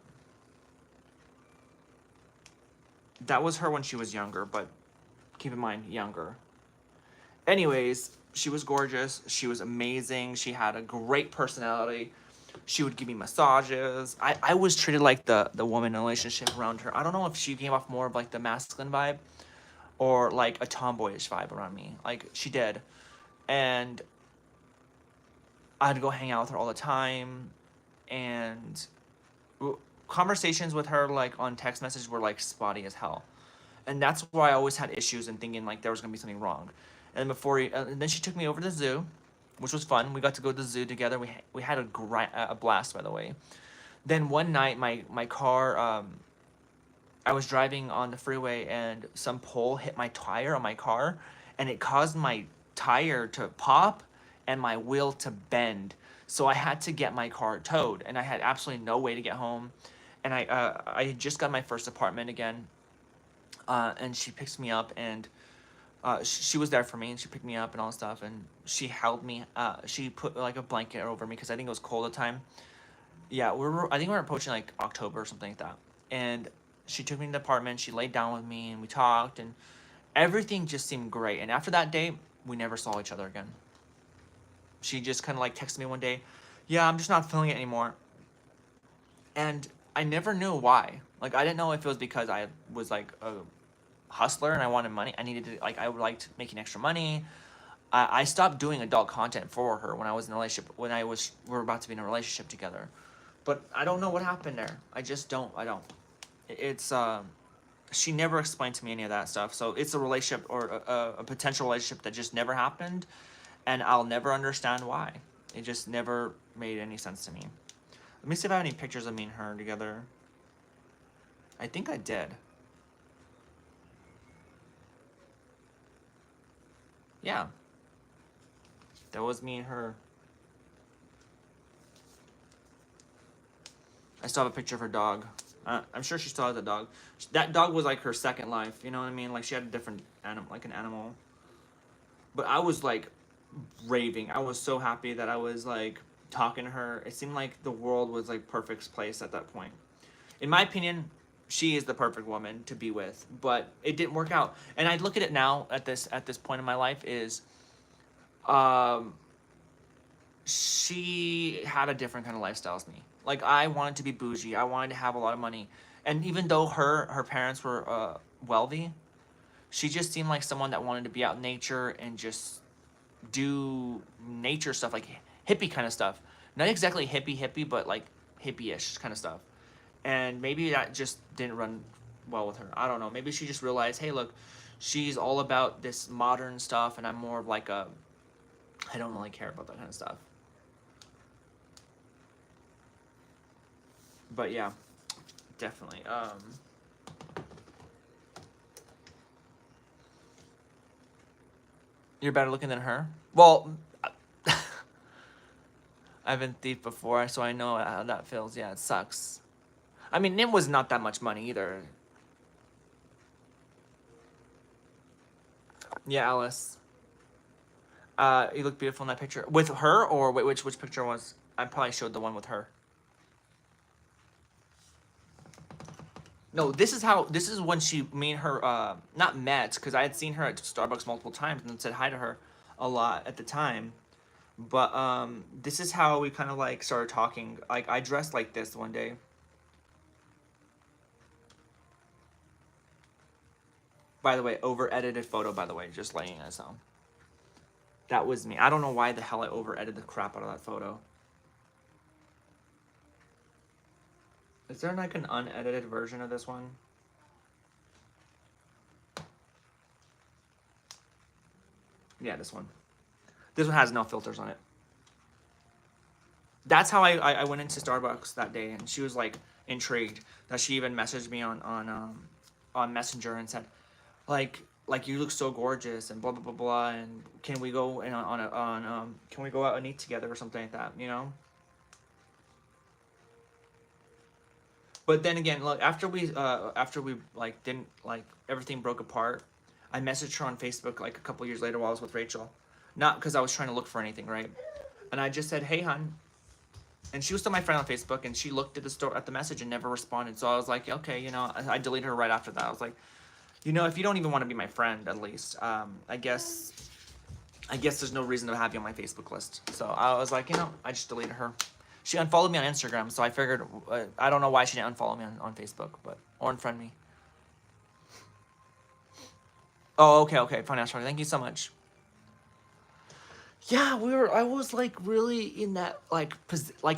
That was her when she was younger, but Keep in mind, younger. Anyways, she was gorgeous. She was amazing. She had a great personality. She would give me massages. I was treated like the woman in the relationship around her. I don't know if she came off more of like the masculine vibe or like a tomboyish vibe around me. Like she did. And I'd go hang out with her all the time. And conversations with her like on text messages were like spotty as hell. And that's why I always had issues and thinking like there was gonna be something wrong. And and then she took me over to the zoo, which was fun. We got to go to the zoo together. We had a blast, by the way. Then one night, my car, I was driving on the freeway and some pole hit my tire on my car, and it caused my tire to pop and my wheel to bend. So I had to get my car towed, and I had absolutely no way to get home. And I had just got my first apartment again, and she picks me up, and she was there for me, and she picked me up and all that stuff, and she held me. She put like a blanket over me because I think it was cold at the time. Yeah, I think we were approaching like October or something like that, and she took me to the apartment. She laid down with me, and we talked, and everything just seemed great. And after that day, we never saw each other again. She just kind of like texted me one day, "Yeah, I'm just not feeling it anymore," and I never knew why. Like I didn't know if it was because I was like a hustler and I wanted money. I needed to like I liked making extra money. I stopped doing adult content for her when I was in a relationship we were about to be in a relationship together. But I don't know what happened there. I just don't. I don't. It's she never explained to me any of that stuff. So it's a relationship or a potential relationship that just never happened, and I'll never understand why. It just never made any sense to me. Let me see if I have any pictures of me and her together. I think I did. Yeah. That was me and her. I still have a picture of her dog. I'm sure she still has a dog. That dog was like her second life. You know what I mean? Like she had a different animal, like an animal. But I was like raving. I was so happy that I was like talking to her. It seemed like the world was like perfect place at that point. In my opinion, she is the perfect woman to be with, but it didn't work out. And I look at it now at this point in my life is um she had a different kind of lifestyle as me. Like I wanted to be bougie. I wanted to have a lot of money. And even though her parents were wealthy, she just seemed like someone that wanted to be out in nature and just do nature stuff, like hippie kind of stuff. Not exactly hippie, but like hippie-ish kind of stuff. And maybe that just didn't run well with her. I don't know. Maybe she just realized, hey, look, she's all about this modern stuff, and I'm more of like I don't really care about that kind of stuff. But yeah, definitely. You're better looking than her? Well, I've been thief before, so I know how that feels. Yeah, it sucks. I mean, it was not that much money either. Yeah, Alice. You look beautiful in that picture. With her, or wait, which picture was? I probably showed the one with her. No, this is when me and her, not met, because I had seen her at Starbucks multiple times and said hi to her a lot at the time. But, this is how we kind of, like, started talking. Like, I dressed like this one day. By the way, over-edited photo, by the way, just letting you guys know. That was me. I don't know why the hell I over-edited the crap out of that photo. Is there, like, an unedited version of this one? Yeah, this one. This one has no filters on it. That's how I went into Starbucks that day, and she was like intrigued that she even messaged me on Messenger and said, like you look so gorgeous and blah blah blah blah, and can we go and can we go out and eat together or something like that, you know? But then again, look, after we like didn't like everything broke apart, I messaged her on Facebook like a couple years later while I was with Rachel, not because I was trying to look for anything, right? And I just said, hey, hon. And she was still my friend on Facebook, and she looked at the message and never responded. So I was like, okay, you know, I deleted her right after that. I was like, You know, if you don't even want to be my friend, at least, I guess there's no reason to have you on my Facebook list. So I was like, you know, I just deleted her. She unfollowed me on Instagram, so I figured, I don't know why she didn't unfollow me on Facebook, but, or unfriend me. Oh, okay, fine, Astro, thank you so much. Yeah, I was like really in that like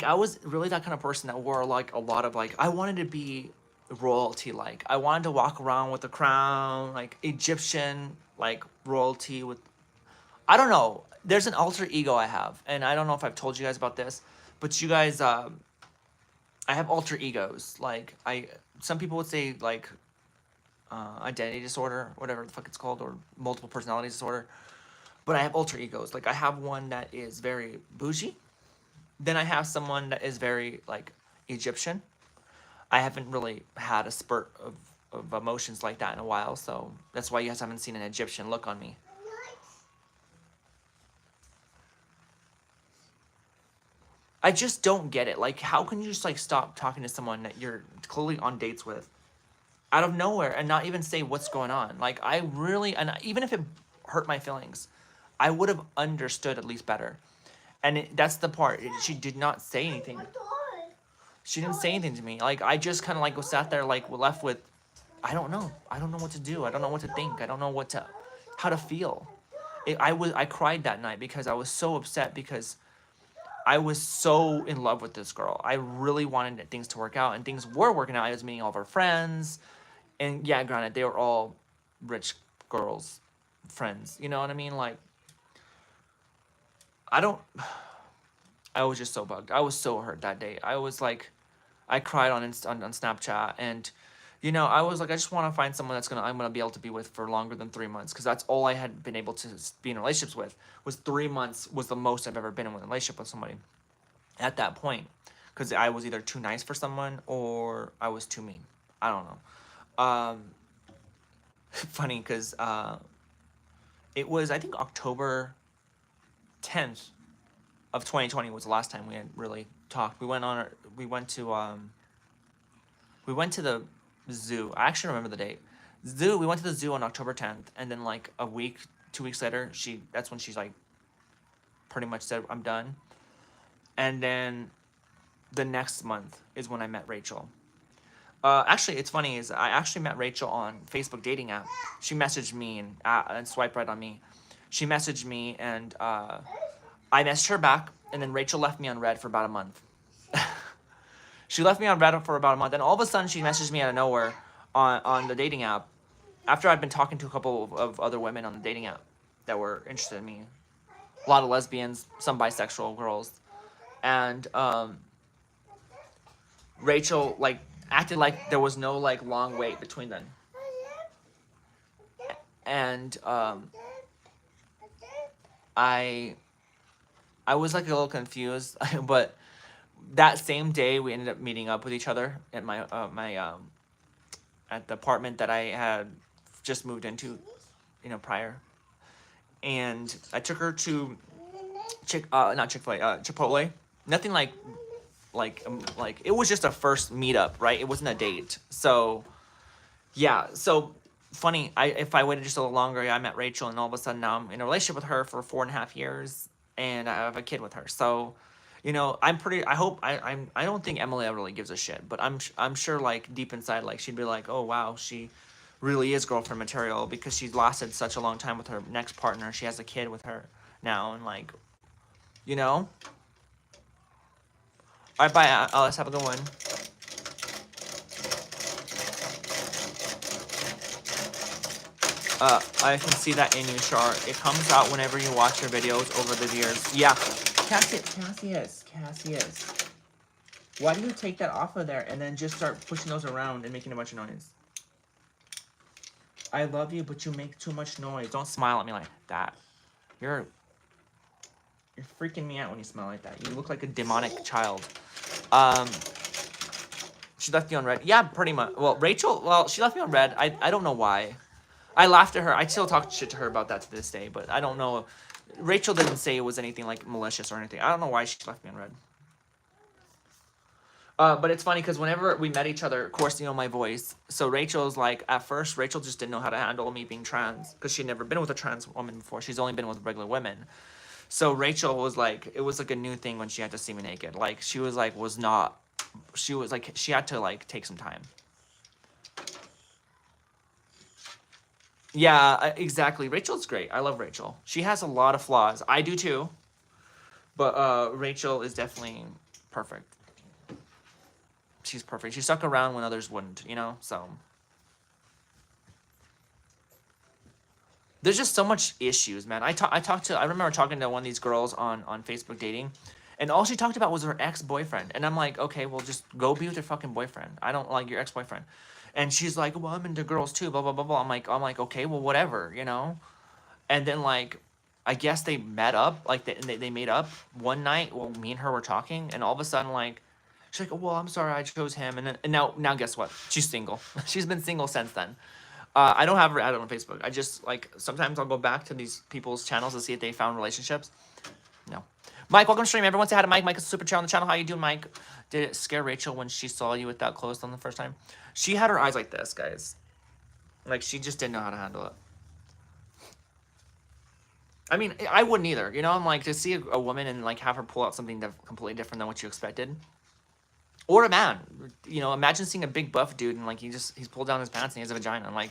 I was really that kind of person that wore like a lot of like, I wanted to be royalty, like I wanted to walk around with a crown, like Egyptian, like royalty with, I don't know. There's an alter ego I have, and I don't know if I've told you guys about this, but you guys, I have alter egos. Like some people would say like identity disorder, whatever the fuck it's called, or multiple personality disorder. But I have alter egos. Like I have one that is very bougie. Then I have someone that is very like Egyptian. I haven't really had a spurt of emotions like that in a while, so that's why you guys haven't seen an Egyptian look on me. I just don't get it. Like, how can you just like stop talking to someone that you're clearly on dates with out of nowhere and not even say what's going on? Like, I really, and even if it hurt my feelings, I would have understood at least better. And that's the part. She did not say anything. She didn't say anything to me. Like, I just kind of like was sat there like left with, I don't know. I don't know what to do. I don't know what to think. I don't know how to feel. I cried that night because I was so upset because I was so in love with this girl. I really wanted things to work out, and things were working out. I was meeting all of her friends, and yeah, granted, they were all rich girls, friends. You know what I mean? Like, I was just so bugged. I was so hurt that day. I was like, I cried on Snapchat, and you know, I was like, I just want to find someone I'm gonna be able to be with for longer than 3 months, because that's all I had been able to be in relationships with. Was 3 months was the most I've ever been in a relationship with somebody at that point, because I was either too nice for someone or I was too mean. I don't know. Funny because it was, I think, October 10th of 2020 was the last time we had really talked. We went to the zoo. I actually remember the date. We went to the zoo on October 10th, and then like a week, 2 weeks later, that's when she's like pretty much said, I'm done. And then the next month is when I met Rachel. Actually, it's funny is I actually met Rachel on Facebook dating app. She messaged me and swiped right on me. She messaged me, and I messaged her back, and then Rachel left me on red for about a month. She left me on red for about a month, and all of a sudden she messaged me out of nowhere on the dating app after I'd been talking to a couple of other women on the dating app that were interested in me. A lot of lesbians, some bisexual girls. And Rachel like acted like there was no like long wait between them. And I was like a little confused, but that same day we ended up meeting up with each other at my at the apartment that I had just moved into, you know, prior. And I took her to not Chick-fil-A, Chipotle. Nothing like it was just a first meetup, right? It wasn't a date. So yeah, so funny. If I waited just a little longer, I met Rachel, and all of a sudden now I'm in a relationship with her for 4.5 years, and I have a kid with her. So, you know, I don't think Emily really gives a shit, but I'm sure like deep inside, like she'd be like, oh wow, she really is girlfriend material because she's lasted such a long time with her next partner. She has a kid with her now, and like, you know. All right, bye, Alice. Have a good one. I can see that in you, Char. It comes out whenever you watch your videos over the years. Yeah. Cassius. Why do you take that off of there and then just start pushing those around and making a bunch of noise? I love you, but you make too much noise. Don't smile at me like that. You're freaking me out when you smile like that. You look like a demonic child. She left you on red. Yeah, pretty much. Well, Rachel, she left me on red. I don't know why. I laughed at her. I still talk shit to her about that to this day, but I don't know. Rachel didn't say it was anything like malicious or anything. I don't know why she left me on red. But it's funny because whenever we met each other, of course, you know my voice. So Rachel's like, at first, Rachel just didn't know how to handle me being trans because she'd never been with a trans woman before. She's only been with regular women. So Rachel was like, it was like a new thing when she had to see me naked. Like she was like, she had to like take some time. Yeah, exactly. Rachel's great. I love Rachel. She has a lot of flaws. I do too. But Rachel is definitely perfect. She's perfect. She stuck around when others wouldn't, you know? So there's just so much issues, man. I remember talking to one of these girls on Facebook dating, and all she talked about was her ex-boyfriend. And I'm like, okay, well just go be with your fucking boyfriend. I don't like your ex-boyfriend. And she's like, well, I'm into girls too, blah blah blah blah. I'm like, okay, well whatever, you know? And then like I guess they met up, like they made up one night while me and her were talking, and all of a sudden like she's like, oh, well, I'm sorry, I chose him, and then and now guess what? She's single. She's been single since then. I don't have her added on Facebook. I just like sometimes I'll go back to these people's channels to see if they found relationships. No. Mike, welcome to stream. Everyone say hi to Mike. Mike is a super chat on the channel. How you doing, Mike? Did it scare Rachel when she saw you with that clothes on the first time? She had her eyes like this, guys. Like she just didn't know how to handle it. I mean, I wouldn't either. You know, I'm like to see a woman and like have her pull out something completely different than what you expected. Or a man, you know, imagine seeing a big buff dude and like he's pulled down his pants and he has a vagina. I'm like,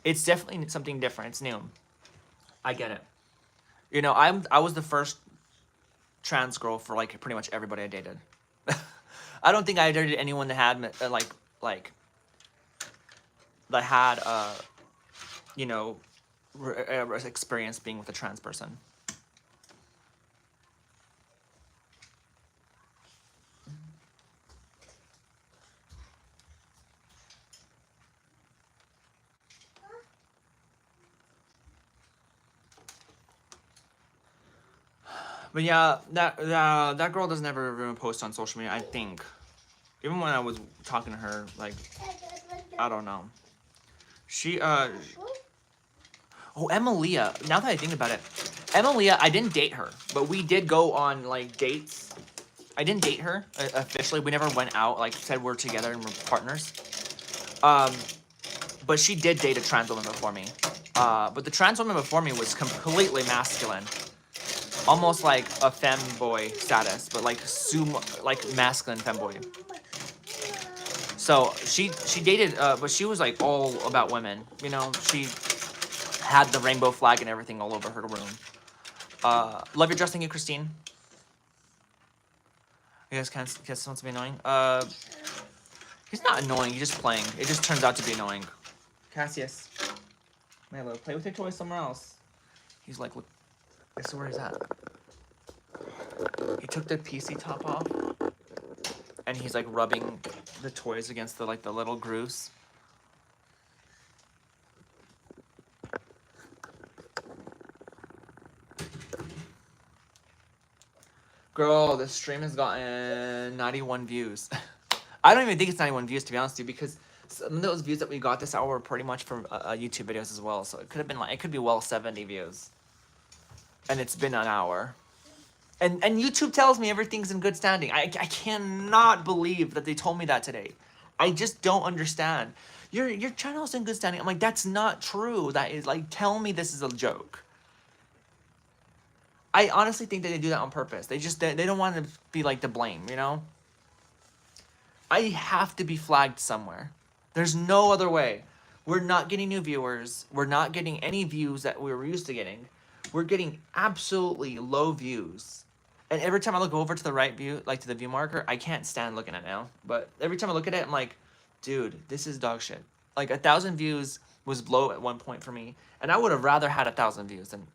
it's definitely something different. It's new. I get it. You know, I was the first trans girl for like pretty much everybody I dated. I don't think I dated anyone that had like that had you know experience being with a trans person. But yeah, that girl doesn't ever even post on social media, I think. Even when I was talking to her, like, I don't know. She, oh, Emilia. Now that I think about it, Emilia, I didn't date her, but we did go on, like, dates. I didn't date her, officially. We never went out, like, said we're together and we're partners. But she did date a trans woman before me. But the trans woman before me was completely masculine. Almost like a femboy status, but like masculine femboy. So she dated, but she was like all about women. You know, she had the rainbow flag and everything all over her room. Love your dressing, you Christine. You guys can't guess wants to be annoying. He's not annoying. He's just playing. It just turns out to be annoying. Cassius, Milo, play with your toys somewhere else. He's like, look. Guess where he's at. He took the PC top off, and he's like rubbing the toys against the little grooves. Girl, this stream has gotten 91 views. I don't even think it's 91 views, to be honest with you, because some of those views that we got this hour were pretty much from YouTube videos as well. So it could have been it could be well 70 views. And it's been an hour. And YouTube tells me everything's in good standing. I cannot believe that they told me that today. I just don't understand. Your channel's in good standing. I'm like, that's not true. That is like, tell me this is a joke. I honestly think that they do that on purpose. They don't want to be like the blame, you know? I have to be flagged somewhere. There's no other way. We're not getting new viewers. We're not getting any views that we were used to getting. We're getting absolutely low views. And every time I look over to the right view, like to the view marker, I can't stand looking at it now. But every time I look at it, I'm like, dude, this is dog shit. Like 1,000 views was low at one point for me. And I would have rather had 1,000 views than...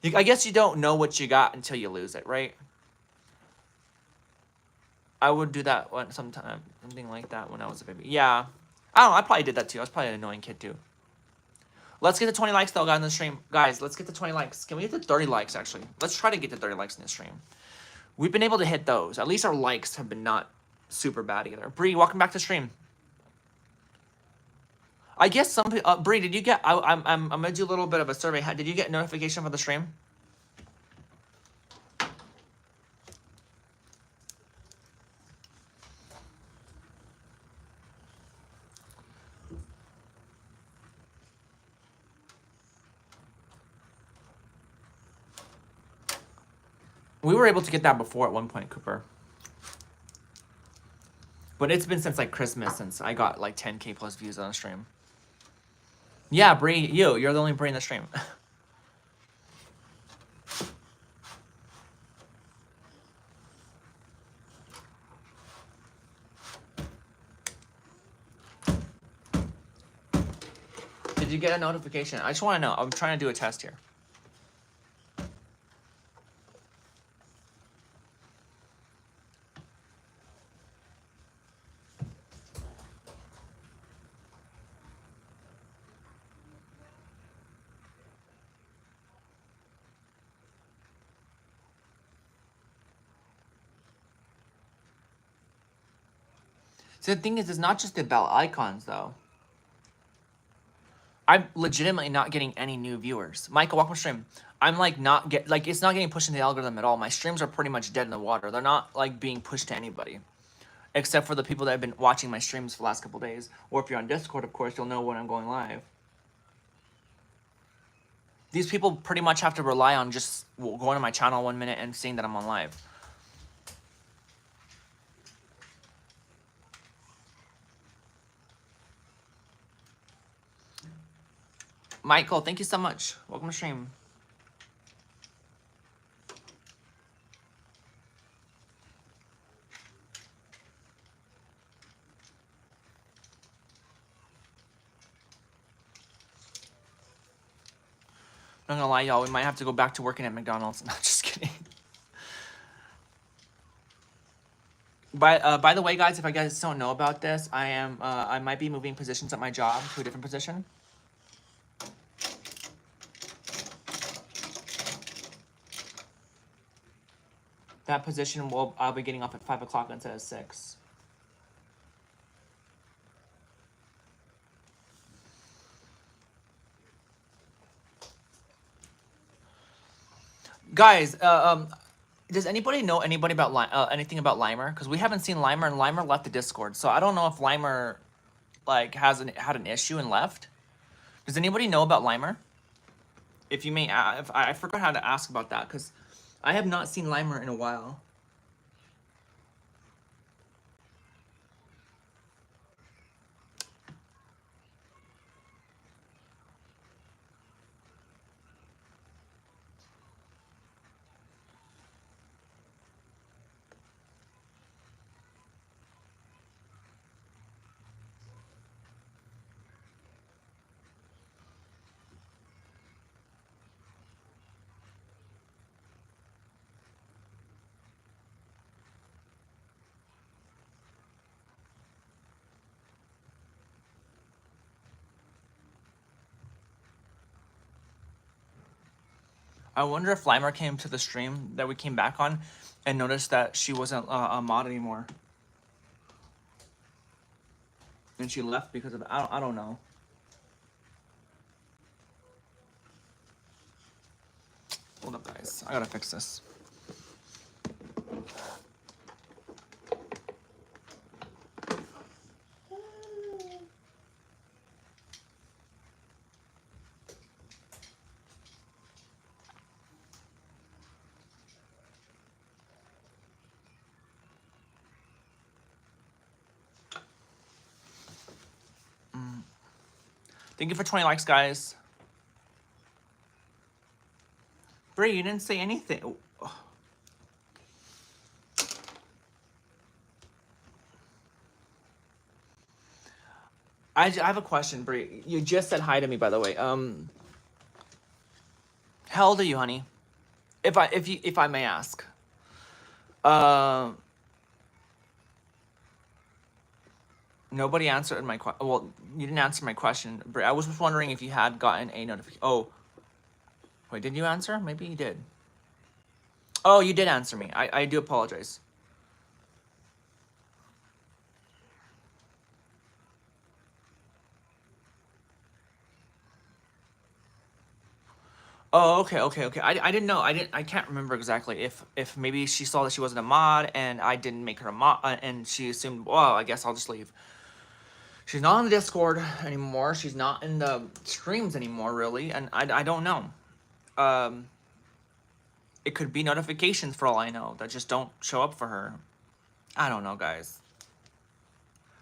I guess you don't know what you got until you lose it, right? I would do that sometime, something like that when I was a baby. Yeah. I don't know, I probably did that too. I was probably an annoying kid too. Let's get to 20 likes though, guys, in the stream. Guys, let's get to 20 likes. Can we get to 30 likes, actually? Let's try to get to 30 likes in this stream. We've been able to hit those. At least our likes have been not super bad either. Bree, welcome back to the stream. I guess some people... Bree, did you get... I'm going to do a little bit of a survey. Did you get notification for the stream? We were able to get that before at one point, Cooper. But it's been since like Christmas since I got like 10K plus views on a stream. Yeah, Bree, you're the only Bree in the stream. Did you get a notification? I just want to know. I'm trying to do a test here. So the thing is, it's not just the bell icons, though. I'm legitimately not getting any new viewers. Michael, welcome to stream. I'm like it's not getting pushed in the algorithm at all. My streams are pretty much dead in the water. They're not like being pushed to anybody, except for the people that have been watching my streams for the last couple days. Or if you're on Discord, of course, you'll know when I'm going live. These people pretty much have to rely on just going to my channel 1 minute and seeing that I'm on live. Michael, thank you so much. Welcome to stream. I'm not gonna lie, y'all. We might have to go back to working at McDonald's. No, just kidding. By the way, guys, if you guys don't know about this, I might be moving positions at my job to a different position. That position I'll be getting off at 5 o'clock instead of 6. Guys, does anybody know anybody about anything about Limer? Because we haven't seen Limer, and Limer left the Discord, so I don't know if Limer like had an issue and left. Does anybody know about Limer? If you may, if I forgot how to ask about that because I have not seen Limer in a while. I wonder if Limer came to the stream that we came back on and noticed that she wasn't a mod anymore. And she left because of I don't know. Hold up, guys. I gotta fix this. Thank you for 20 likes, guys. Brie, you didn't say anything. I have a question, Brie. You just said hi to me, by the way. How old are you, honey? If I may ask. Nobody answered my question. Well, you didn't answer my question, Brie. I was just wondering if you had gotten a notification. Oh, wait, did you answer? Maybe you did. Oh, you did answer me. I do apologize. Oh, okay. I didn't know. I can't remember exactly if maybe she saw that she wasn't a mod and I didn't make her a mod and she assumed, well, I guess I'll just leave. She's not on the Discord anymore. She's not in the streams anymore, really, and I don't know. It could be notifications for all I know that just don't show up for her. I don't know, guys.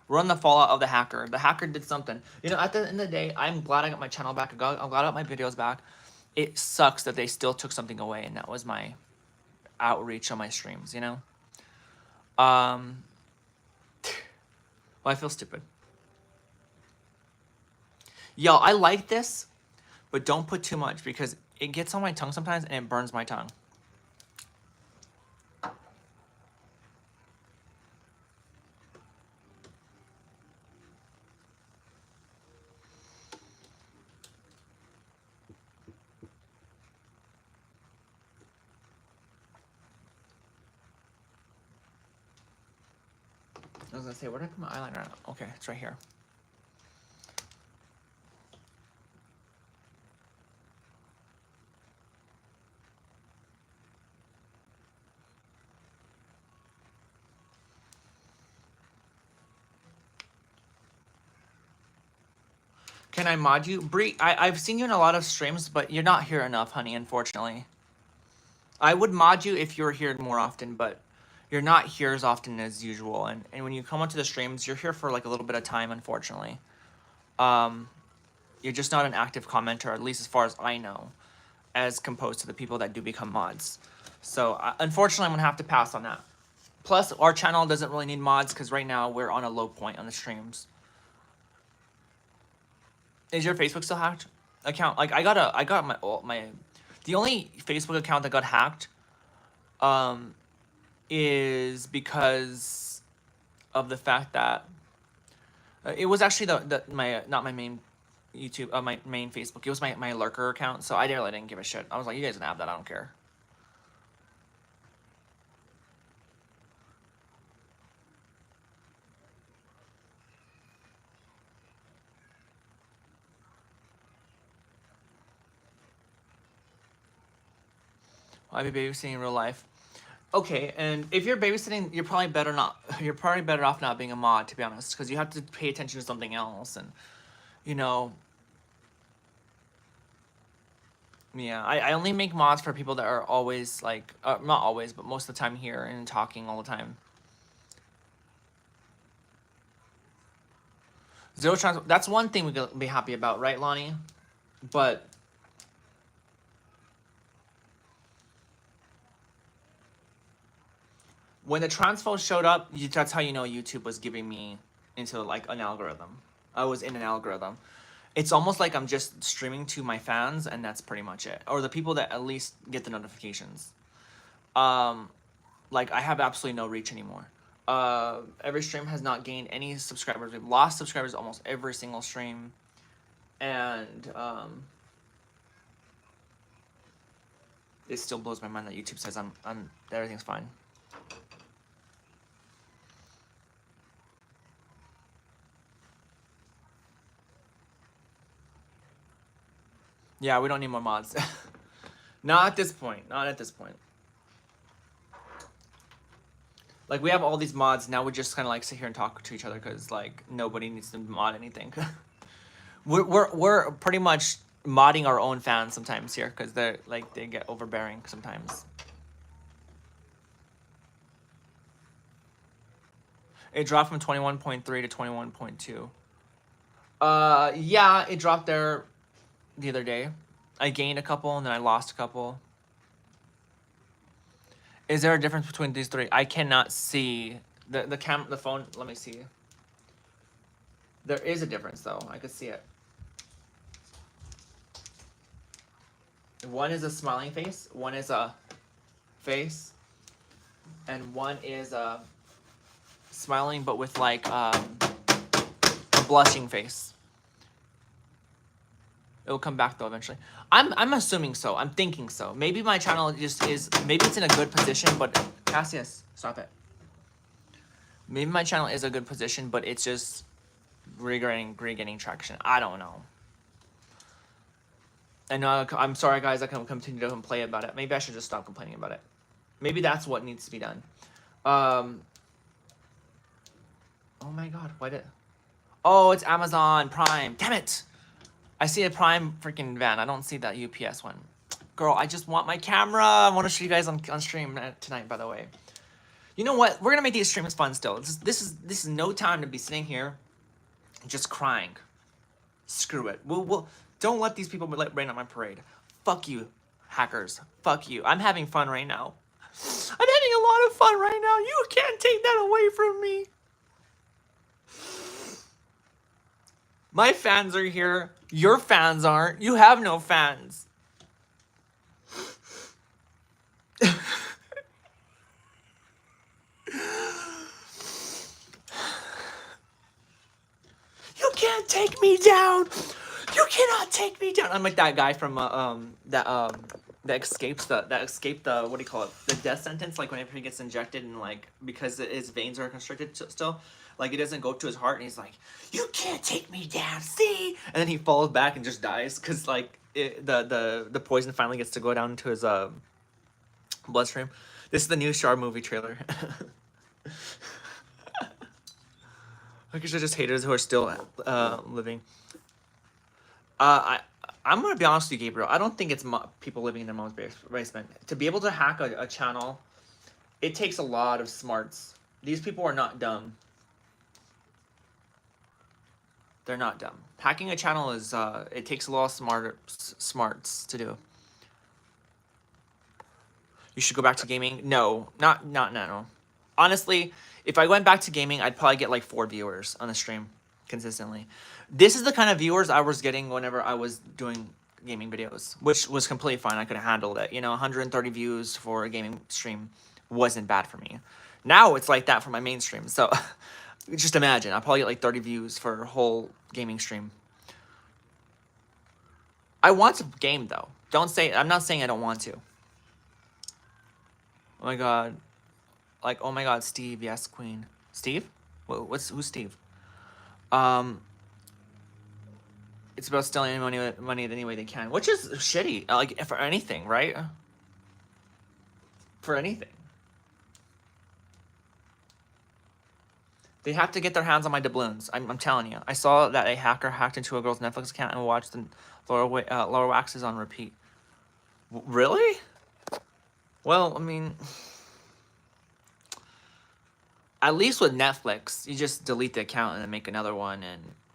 Run the fallout of the hacker. The hacker did something. You know, at the end of the day, I'm glad I got my channel back. I'm glad I got my videos back. It sucks that they still took something away, and that was my outreach on my streams, you know? Well, I feel stupid. Yo, I like this, but don't put too much because it gets on my tongue sometimes and it burns my tongue. I was gonna say, where did I put my eyeliner at? Okay, it's right here. Can I mod you? Bree, I've seen you in a lot of streams, but you're not here enough, honey, unfortunately. I would mod you if you were here more often, but you're not here as often as usual. And when you come onto the streams, you're here for like a little bit of time, unfortunately. You're just not an active commenter, at least as far as I know, as composed to the people that do become mods. So unfortunately, I'm gonna have to pass on that. Plus, our channel doesn't really need mods because right now we're on a low point on the streams. Is your Facebook still hacked? Account? Like I got my the only Facebook account that got hacked is because of the fact that it was actually my not my main YouTube my main Facebook. It was my lurker account, so I really didn't give a shit. I was like, you guys can have that, I don't care. I'd be babysitting in real life. Okay, and if you're babysitting, you're probably better off not being a mod, to be honest, because you have to pay attention to something else, and you know. Yeah, I only make mods for people that are always like not always, but most of the time here and talking all the time. Zero trans. That's one thing we can be happy about, right, Lonnie? But when the transfo showed up, that's how you know YouTube was giving me into like an algorithm. I was in an algorithm. It's almost like I'm just streaming to my fans, and that's pretty much it, or the people that at least get the notifications. Like I have absolutely no reach anymore. Every stream has not gained any subscribers. We've lost subscribers almost every single stream, and it still blows my mind that YouTube says I'm everything's fine. Yeah, we don't need more mods. Not at this point. Not at this point. Like, we have all these mods, now we just kind of like sit here and talk to each other because like nobody needs to mod anything. we're pretty much modding our own fans sometimes here because they're like they get overbearing sometimes. It dropped from 21.3 to 21.2. Yeah, it dropped there the other day. I gained a couple and then I lost a couple. Is there a difference between these three? I cannot see the phone. Let me see. There is a difference though. I could see it. One is a smiling face, one is a face, and one is a smiling but with like a blushing face. It will come back though eventually. I'm assuming so. I'm thinking so. Maybe my channel just is. Maybe it's in a good position, but Cassius, stop it. Maybe my channel is a good position, but it's just regaining traction. I don't know. And I'm sorry, guys. I can continue to complain about it. Maybe I should just stop complaining about it. Maybe that's what needs to be done. Oh my God! Why did? Oh, it's Amazon Prime. Damn it! I see a Prime freaking van. I don't see that UPS one. Girl, I just want my camera. I want to show you guys on stream tonight, by the way. You know what? We're gonna make these streams fun still. This is no time to be sitting here just crying. Screw it. We'll don't let these people rain on my parade. Fuck you, hackers. Fuck you. I'm having fun right now. I'm having a lot of fun right now. You can't take that away from me. My fans are here. Your fans aren't. You have no fans. You can't take me down. You cannot take me down. I'm like that guy from that escaped the what do you call it, the death sentence, like whenever he gets injected and like because his veins are constricted still, like it doesn't go to his heart and he's like, you can't take me down, see, and then he falls back and just dies because like the poison finally gets to go down into his bloodstream. This is the new Shark movie trailer. Like, it's just haters who are still living. I'm gonna be honest with you, Gabriel. I don't think it's people living in their mom's basement. To be able to hack a channel, it takes a lot of smarts. These people are not dumb. They're not dumb. Hacking a channel is it takes a lot of smarts to do. You should go back to gaming. No, not no. Honestly, if I went back to gaming, I'd probably get like 4 viewers on the stream consistently. This is the kind of viewers I was getting whenever I was doing gaming videos, which was completely fine. I could have handled it. You know, 130 views for a gaming stream wasn't bad for me. Now it's like that for my main stream. So just imagine, I'll probably get like 30 views for a whole gaming stream. I want to game though. I'm not saying I don't want to. Oh my god. Like, oh my god, Steve, yes, Queen. Steve? Who's Steve? It's about stealing money any way they can, which is shitty. Like, for anything, right? For anything. They have to get their hands on my doubloons. I'm telling you. I saw that a hacker hacked into a girl's Netflix account and watched the Laura Waxes on repeat. Really? Well, I mean, at least with Netflix, you just delete the account and then make another one,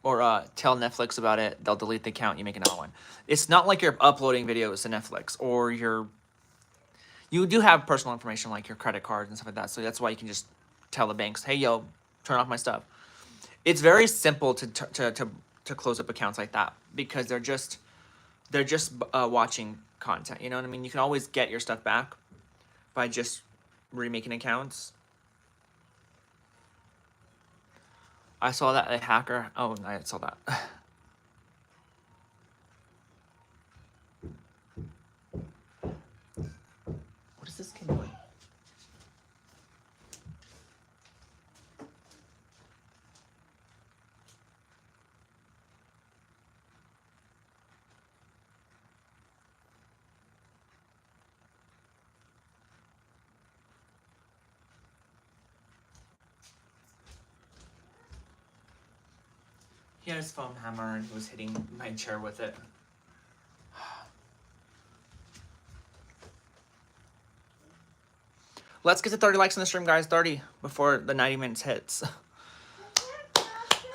or tell Netflix about it. They'll delete the account and you make another one. It's not like you're uploading videos to Netflix, or you do have personal information like your credit cards and stuff like that. So that's why you can just tell the banks, hey, yo, turn off my stuff. It's very simple to close up accounts like that because they're just watching content. You know what I mean? You can always get your stuff back by just remaking accounts. I saw that a hacker. Oh, I saw that. What is this kid doing? He had his foam hammer and he was hitting my chair with it. Let's get to 30 likes on the stream, guys. 30 before the 90 minutes hits.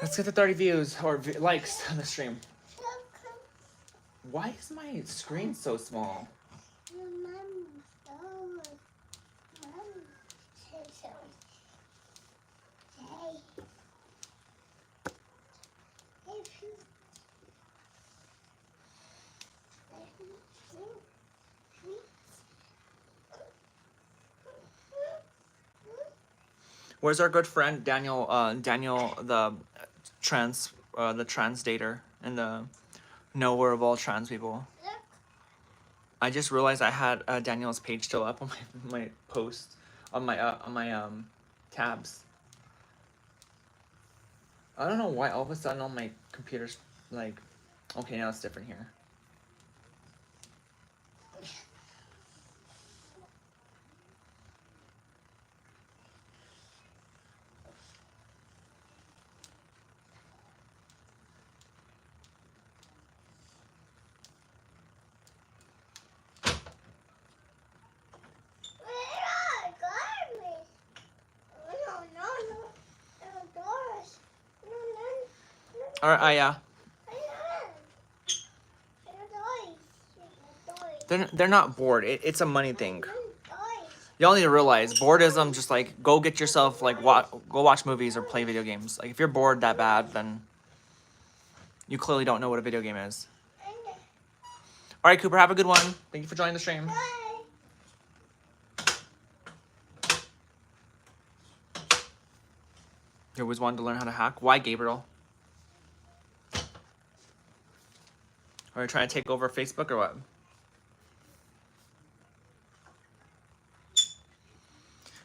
Let's get to 30 views or likes on the stream. Why is my screen so small? Where's our good friend Daniel? Daniel, the trans dater and the knower of all trans people. I just realized I had Daniel's page still up on my post on my tabs. I don't know why all of a sudden on my computer's like, okay, now it's different here. All right, yeah. They're not bored. It's a money thing. Y'all need to realize boredism. Just like go get yourself like go watch movies or play video games. Like if you're bored that bad, then you clearly don't know what a video game is. All right, Cooper, have a good one. Thank you for joining the stream. You always wanted to learn how to hack. Why, Gabriel? Are you trying to take over Facebook or what?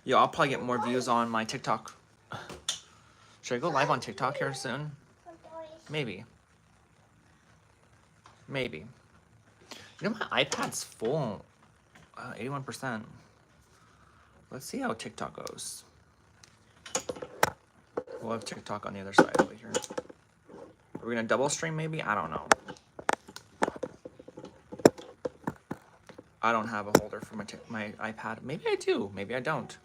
Yo, I'll probably get more views on my TikTok. Should I go live on TikTok here soon? Maybe. Maybe. You know, my iPad's full. 81%. Let's see how TikTok goes. We'll have TikTok on the other side over here. Are we gonna double stream maybe? I don't know. I don't have a holder for my iPad. Maybe I do. Maybe I don't.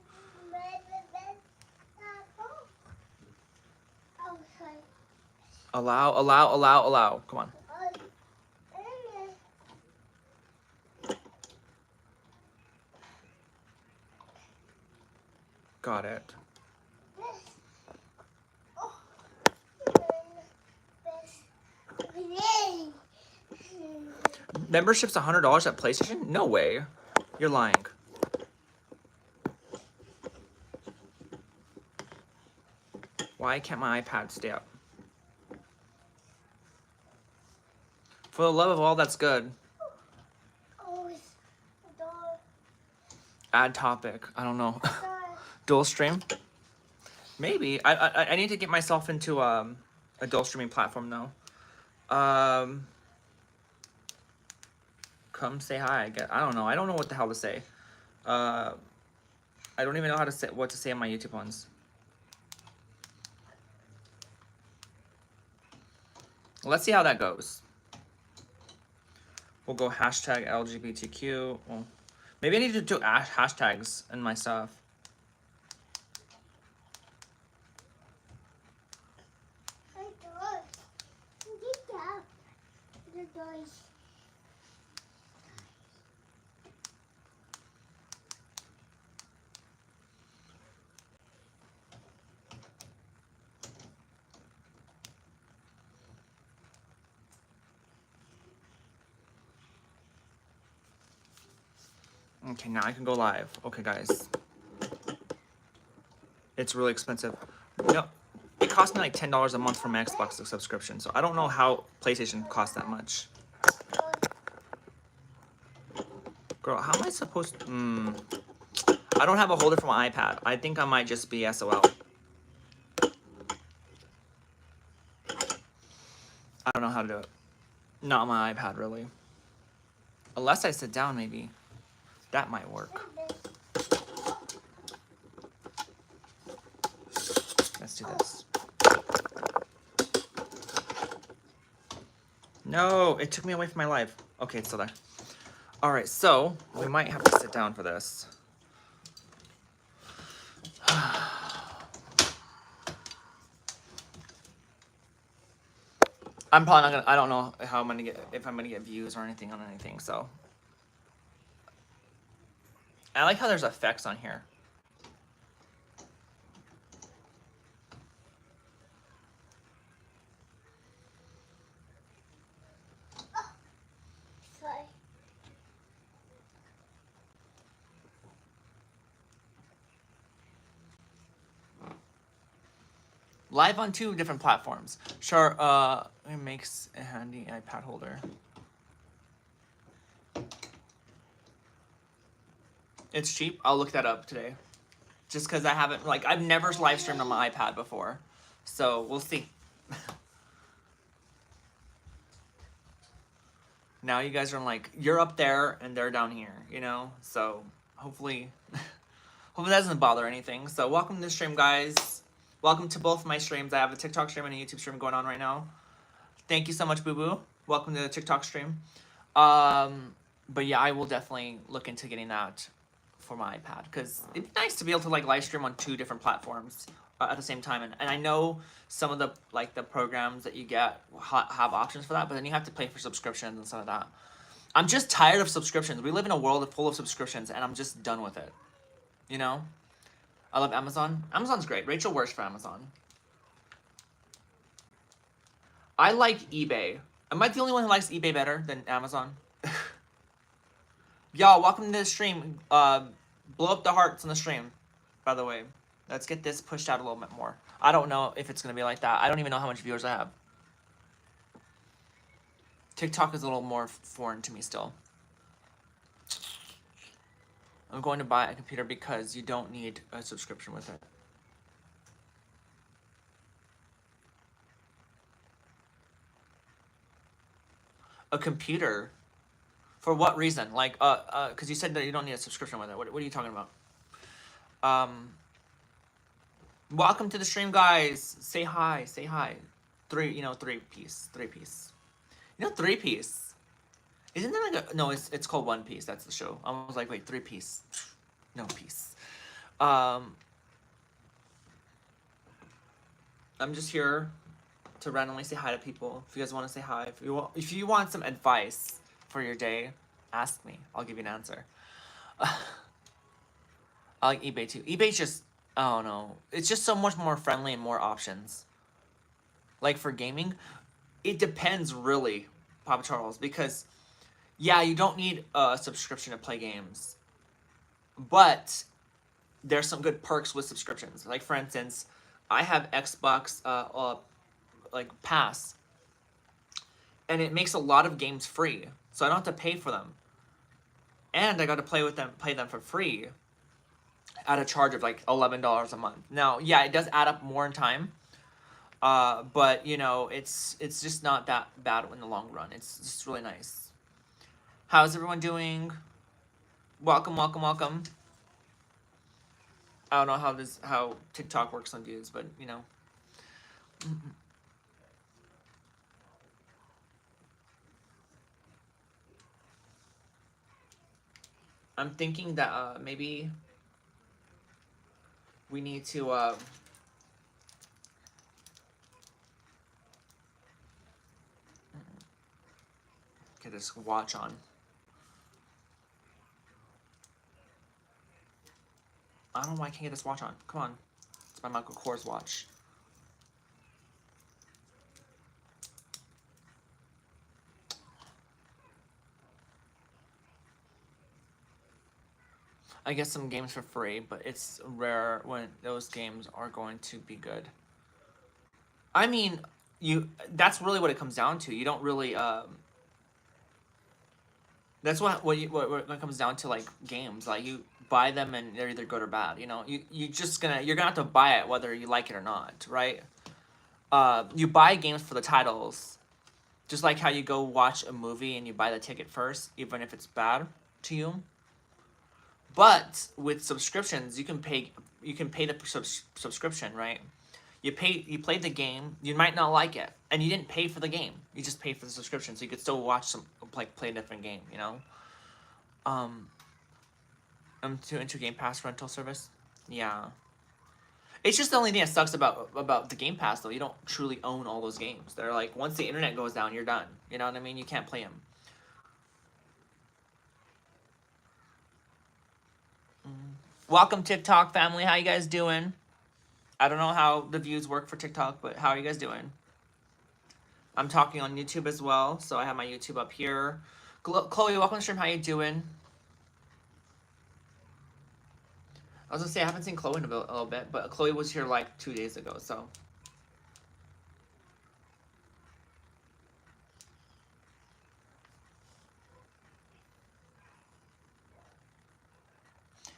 Allow. Come on. Got it. Membership's $100 at PlayStation? No way. You're lying. Why can't my iPad stay up? For the love of all that's good. Add topic. I don't know. Dual stream? Maybe. I need to get myself into a dual streaming platform though. Come say hi. I don't know. I don't know what the hell to say. I don't even know how to say what to say on my YouTube ones. Let's see how that goes. We'll go hashtag LGBTQ. Well, maybe I need to do hashtags in my stuff. Okay, now I can go live. Okay, guys. It's really expensive. No, it cost me like $10 a month for my Xbox subscription, so I don't know how PlayStation costs that much. Girl, how am I supposed to... I don't have a holder for my iPad. I think I might just be SOL. I don't know how to do it. Not my iPad, really. Unless I sit down, maybe. That might work. Let's do this. No, it took me away from my live. Okay, it's still there. All right, so we might have to sit down for this. I'm probably not gonna. I don't know how I'm gonna get, if I'm gonna get views or anything on anything. So I like how there's effects on here. Live on 2 different platforms. Sure, it makes a handy iPad holder. It's cheap. I'll look that up today. Just because I haven't, like, I've never live streamed on my iPad before. So, we'll see. Now you guys are like, you're up there and they're down here, you know? So, hopefully, hopefully that doesn't bother anything. So, welcome to the stream, guys. Welcome to both my streams. I have a TikTok stream and a YouTube stream going on right now. Thank you so much, Boo Boo. Welcome to the TikTok stream. But yeah, I will definitely look into getting that for my iPad because it'd be nice to be able to like live stream on 2 different platforms at the same time, and I know some of the like the programs that you get have options for that, but then you have to pay for subscriptions and stuff like that. I'm just tired of subscriptions. We live in a world full of subscriptions, and I'm just done with it. You know, I love Amazon. Amazon's great. Rachel works for Amazon. I like eBay. Am I the only one who likes eBay better than Amazon? Y'all, welcome to the stream. Blow up the hearts on the stream, by the way. Let's get this pushed out a little bit more. I don't know if it's going to be like that. I don't even know how much viewers I have. TikTok is a little more foreign to me still. I'm going to buy a computer because you don't need a subscription with it. A computer? For what reason? Like, because you said that you don't need a subscription with it. What are you talking about? Welcome to the stream, guys. Say hi, say hi. Three piece. You know, Three Piece? Isn't there like a, no, it's called One Piece, that's the show. I was like, wait, Three Piece. No piece. I'm just here to randomly say hi to people. If you guys want to say hi, if you want some advice for your day, ask me. I'll give you an answer. I like eBay too. eBay's just, I don't know. It's just so much more friendly and more options. Like for gaming, it depends really, Papa Charles, because yeah, you don't need a subscription to play games, but there's some good perks with subscriptions. Like for instance, I have Xbox like Pass, and it makes a lot of games free, so I don't have to pay for them, and I got to play them for free, at a charge of like $11 a month. Now, yeah, it does add up more in time, but you know, it's just not that bad in the long run. It's just really nice. How's everyone doing? Welcome, welcome, welcome. I don't know how TikTok works on views, but you know. I'm thinking that maybe we need to get this watch on. I don't know why I can't get this watch on. Come on. It's my Michael Kors watch. I get some games for free, but it's rare when those games are going to be good. I mean, that's really what it comes down to. You don't really that's what it comes down to, like games. Like you buy them and they're either good or bad. You know, you're gonna have to buy it whether you like it or not, right? You buy games for the titles, just like how you go watch a movie and you buy the ticket first, even if it's bad to you. But with subscriptions, you can pay the subscription, right? You play the game, you might not like it, and you didn't pay for the game. You just paid for the subscription, so you could still watch play a different game, you know? I'm too into Game Pass rental service. Yeah. It's just the only thing that sucks about the Game Pass, though. You don't truly own all those games. They're like, once the internet goes down, you're done. You know what I mean? You can't play them. Welcome, TikTok family. How you guys doing? I don't know how the views work for TikTok, but how are you guys doing? I'm talking on YouTube as well, so I have my YouTube up here. Chloe, welcome to stream. How you doing? I was gonna say I haven't seen Chloe in a little bit, but Chloe was here like 2 days ago, so.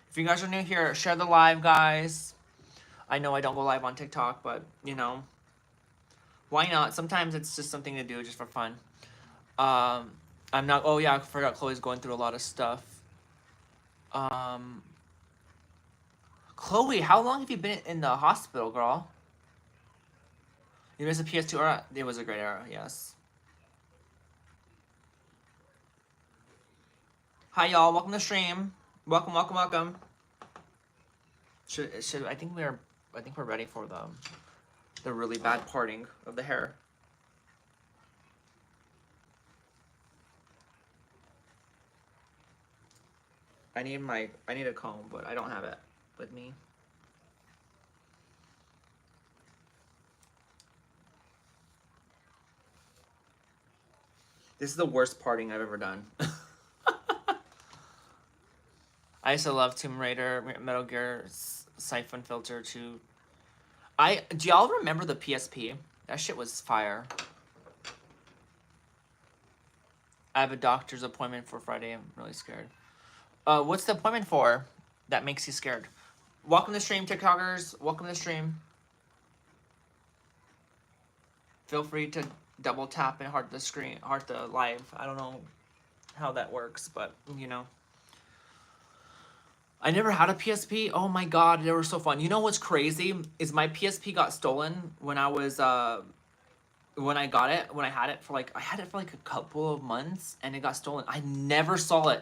If you guys are new here, share the live, guys. I know I don't go live on TikTok, but you know, why not? Sometimes it's just something to do just for fun. I'm not. Oh yeah, I forgot Chloe's going through a lot of stuff. Chloe, how long have you been in the hospital, girl? You missed the PS2 era? It was a great era, yes. Hi, y'all. Welcome to stream. Welcome, welcome, welcome. Should I think we are I think we're ready for the really bad parting of the hair. I need a comb, but I don't have it with me. This is the worst parting I've ever done. I used to love Tomb Raider, Metal Gear, Siphon Filter 2. Do y'all remember the PSP? That shit was fire. I have a doctor's appointment for Friday. I'm really scared. What's the appointment for that makes you scared? Welcome to the stream, TikTokers. Welcome to the stream. Feel free to double tap and heart the screen, heart the live. I don't know how that works, but you know. I never had a PSP. Oh my god, they were so fun. You know what's crazy is my PSP got stolen when I was when I got it, when I had it for like a couple of months and it got stolen. I never saw it.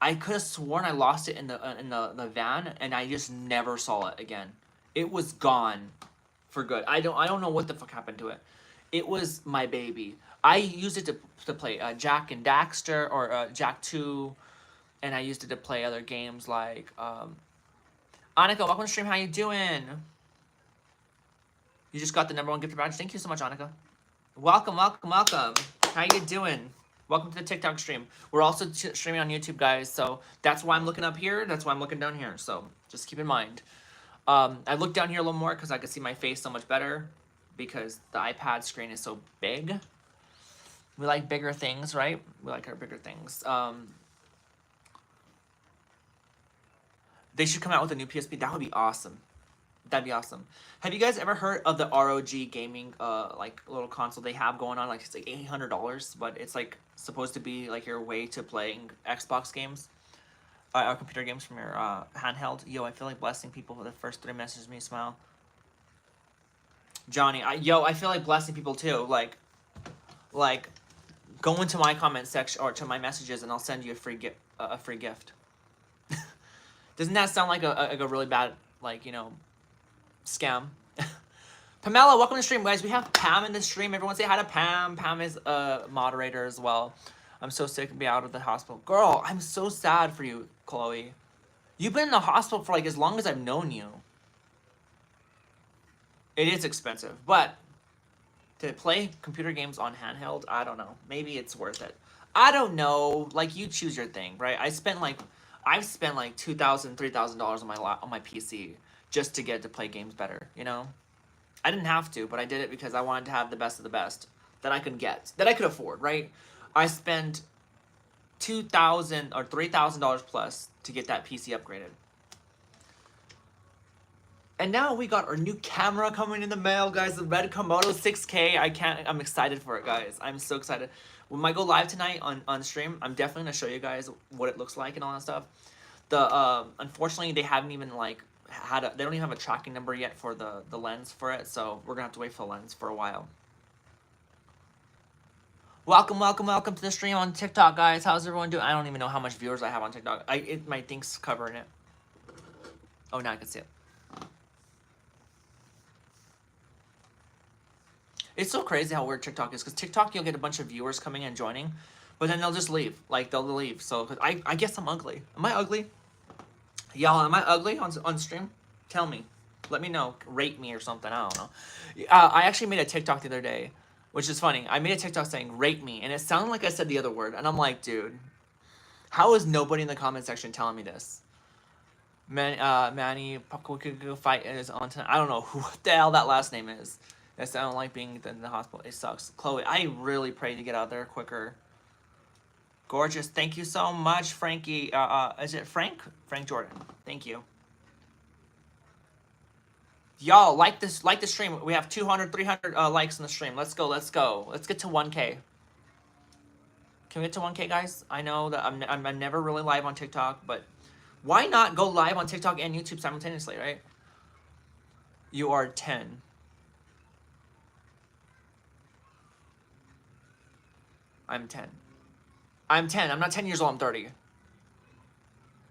I could have sworn I lost it in the van and I just never saw it again. It was gone for good. I don't know what the fuck happened to it. It was my baby. I used it to play Jack and Daxter or Jack 2, and I used it to play other games like Annika, welcome to the stream. How you doing? You just got the #1 gift badge. Thank you so much, Annika. Welcome, welcome, welcome. How you doing? Welcome to the TikTok stream. We're also streaming on YouTube, guys, so that's why I'm looking up here. That's why I'm looking down here, so just keep in mind. I look down here a little more because I can see my face so much better because the iPad screen is so big. We like bigger things, right? We like our bigger things. They should come out with a new PSP. That would be awesome. That'd be awesome. Have you guys ever heard of the ROG gaming like little console they have going on? Like it's like $800, but it's like supposed to be like your way to playing Xbox games, or computer games from your handheld. Yo, I feel like blessing people for the first 3 messages me smile. Johnny, I feel like blessing people too. Like go into my comment section or to my messages and I'll send you a free gift. Doesn't that sound like a really bad, like, you know, scam? Pamela, welcome to the stream, guys. We have Pam in the stream. Everyone say hi to Pam. Pam is a moderator as well. I'm so sick to be out of the hospital. Girl, I'm so sad for you, Chloe. You've been in the hospital for like as long as I've known you. It is expensive, but to play computer games on handheld, I don't know. Maybe it's worth it. I don't know. Like, you choose your thing, right? I've spent like $2,000, $3,000 on my PC just to get to play games better, you know? I didn't have to, but I did it because I wanted to have the best of the best that I could get, that I could afford, right? I spent $2,000 or $3,000 plus to get that PC upgraded. And now we got our new camera coming in the mail, guys. The Red Komodo 6K. I'm excited for it, guys. I'm so excited. When I go live tonight on stream, I'm definitely gonna show you guys what it looks like and all that stuff. Unfortunately, they haven't even like they don't even have a tracking number yet for the lens for it, so we're gonna have to wait for the lens for a while. Welcome, welcome, welcome to the stream on TikTok, guys. How's everyone doing? I don't even know how much viewers I have on TikTok. My thing's covering it. Oh, now I can see it. It's so crazy how weird TikTok is, because TikTok, you'll get a bunch of viewers coming and joining, but then they'll just leave. Like, they'll leave. So, cause I guess I'm ugly. Am I ugly? Y'all, am I ugly on stream? Tell me. Let me know. Rate me or something. I don't know. I actually made a TikTok the other day, which is funny. I made a TikTok saying, rate me, and it sounded like I said the other word. And I'm like, dude, how is nobody in the comment section telling me this? Manny, fight is on tonight. I don't know what the hell that last name is. Yes, I don't like being in the hospital. It sucks. Chloe, I really pray to get out there quicker. Gorgeous. Thank you so much, Frankie. Is it Frank? Frank Jordan. Thank you. Y'all, like the stream. We have 200, 300 likes on the stream. Let's go, let's go. Let's get to 1K. Can we get to 1K, guys? I know that I'm never really live on TikTok, but why not go live on TikTok and YouTube simultaneously, right? You are 10. I'm 10. I'm 10. I'm not 10 years old. I'm 30.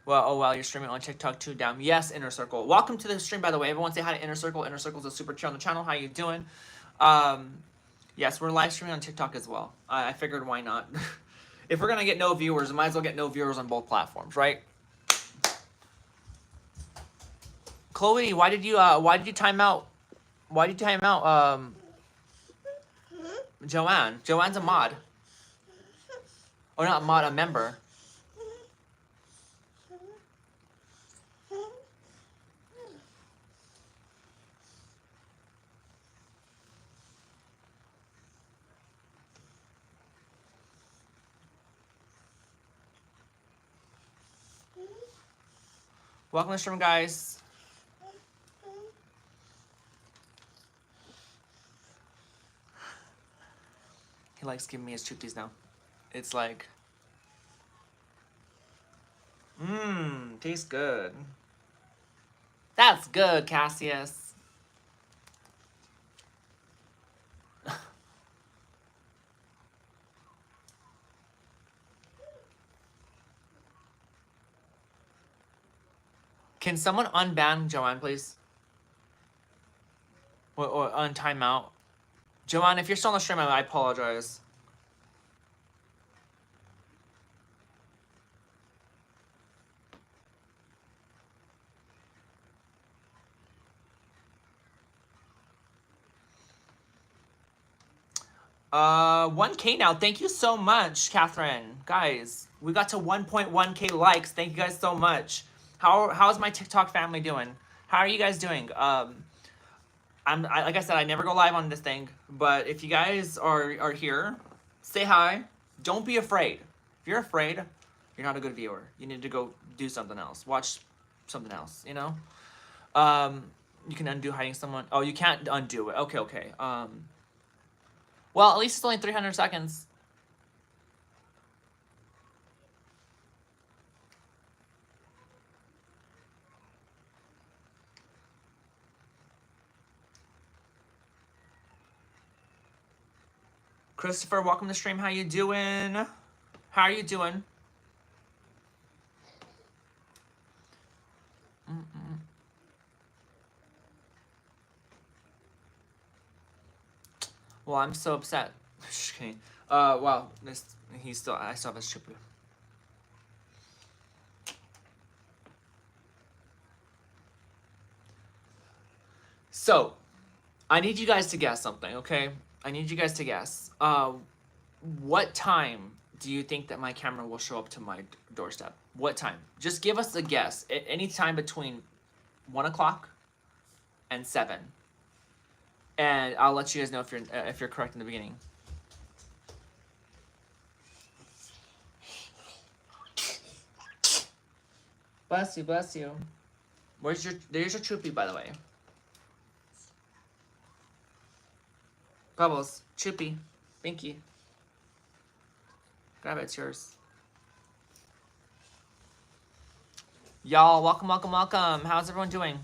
Well, oh well, you're streaming on TikTok too. Down. Yes, Inner Circle. Welcome to the stream, by the way. Everyone say hi to Inner Circle. Inner Circle's a super chill on the channel. How you doing? Yes, we're live streaming on TikTok as well. I figured why not. If we're gonna get no viewers, we might as well get no viewers on both platforms, right? Chloe, why did you time out? Why did you time out Joanne? Joanne's a mod. Or not a mod, a member. Welcome to the stream, guys. He likes giving me his choopies now. It's like, tastes good. That's good, Cassius. Can someone unban Joanne, please? Or on timeout? Joanne, if you're still on the stream, I apologize. $1K now. Thank you so much, Catherine. Guys, we got to 1.1K likes. Thank you guys so much. How's my TikTok family doing? How are you guys doing? Like I said, I never go live on this thing, but if you guys are here, say hi. Don't be afraid. If you're afraid, you're not a good viewer. You need to go do something else. Watch something else, you know? You can undo hiding someone. Oh, you can't undo it. Okay. Well, at least it's only 300 seconds. Christopher, welcome to the stream. How you doing? How are you doing? Well, I'm so upset. Just kidding. Wow, I still have his chip. So, I need you guys to guess something, okay? I need you guys to guess. What time do you think that my camera will show up to my doorstep? What time? Just give us a guess. Any time between 1 o'clock and 7. And I'll let you guys know if you're correct in the beginning. Bless you, bless you. There's your choopy, by the way. Bubbles, choopy, Binky. Grab it, it's yours. Y'all, welcome. How's everyone doing?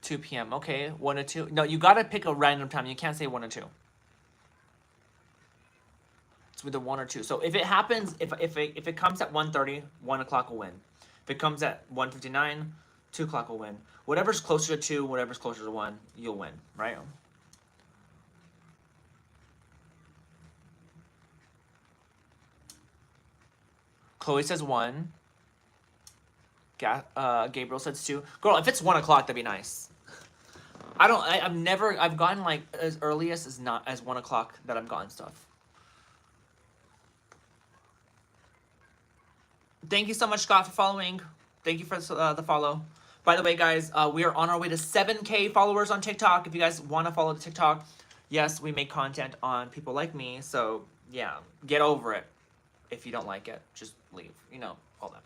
2 p.m. Okay, 1 or 2. No, you gotta pick a random time. You can't say 1 or 2. It's either 1 or 2. So if it happens, if it comes at 1:30, 1 o'clock will win. If it comes at 1:59, 2 o'clock will win. Whatever's closer to 2, whatever's closer to 1, you'll win, right? Chloe says 1. Gabriel says 2. Girl, if it's 1 o'clock, that'd be nice. I've gotten like as earliest as 1 o'clock that I've gotten stuff. Thank you so much, Scott, for following. Thank you for the follow. By the way, guys, we are on our way to 7K followers on TikTok. If you guys want to follow the TikTok, yes, we make content on people like me. So yeah, get over it. If you don't like it, just leave. You know, all that.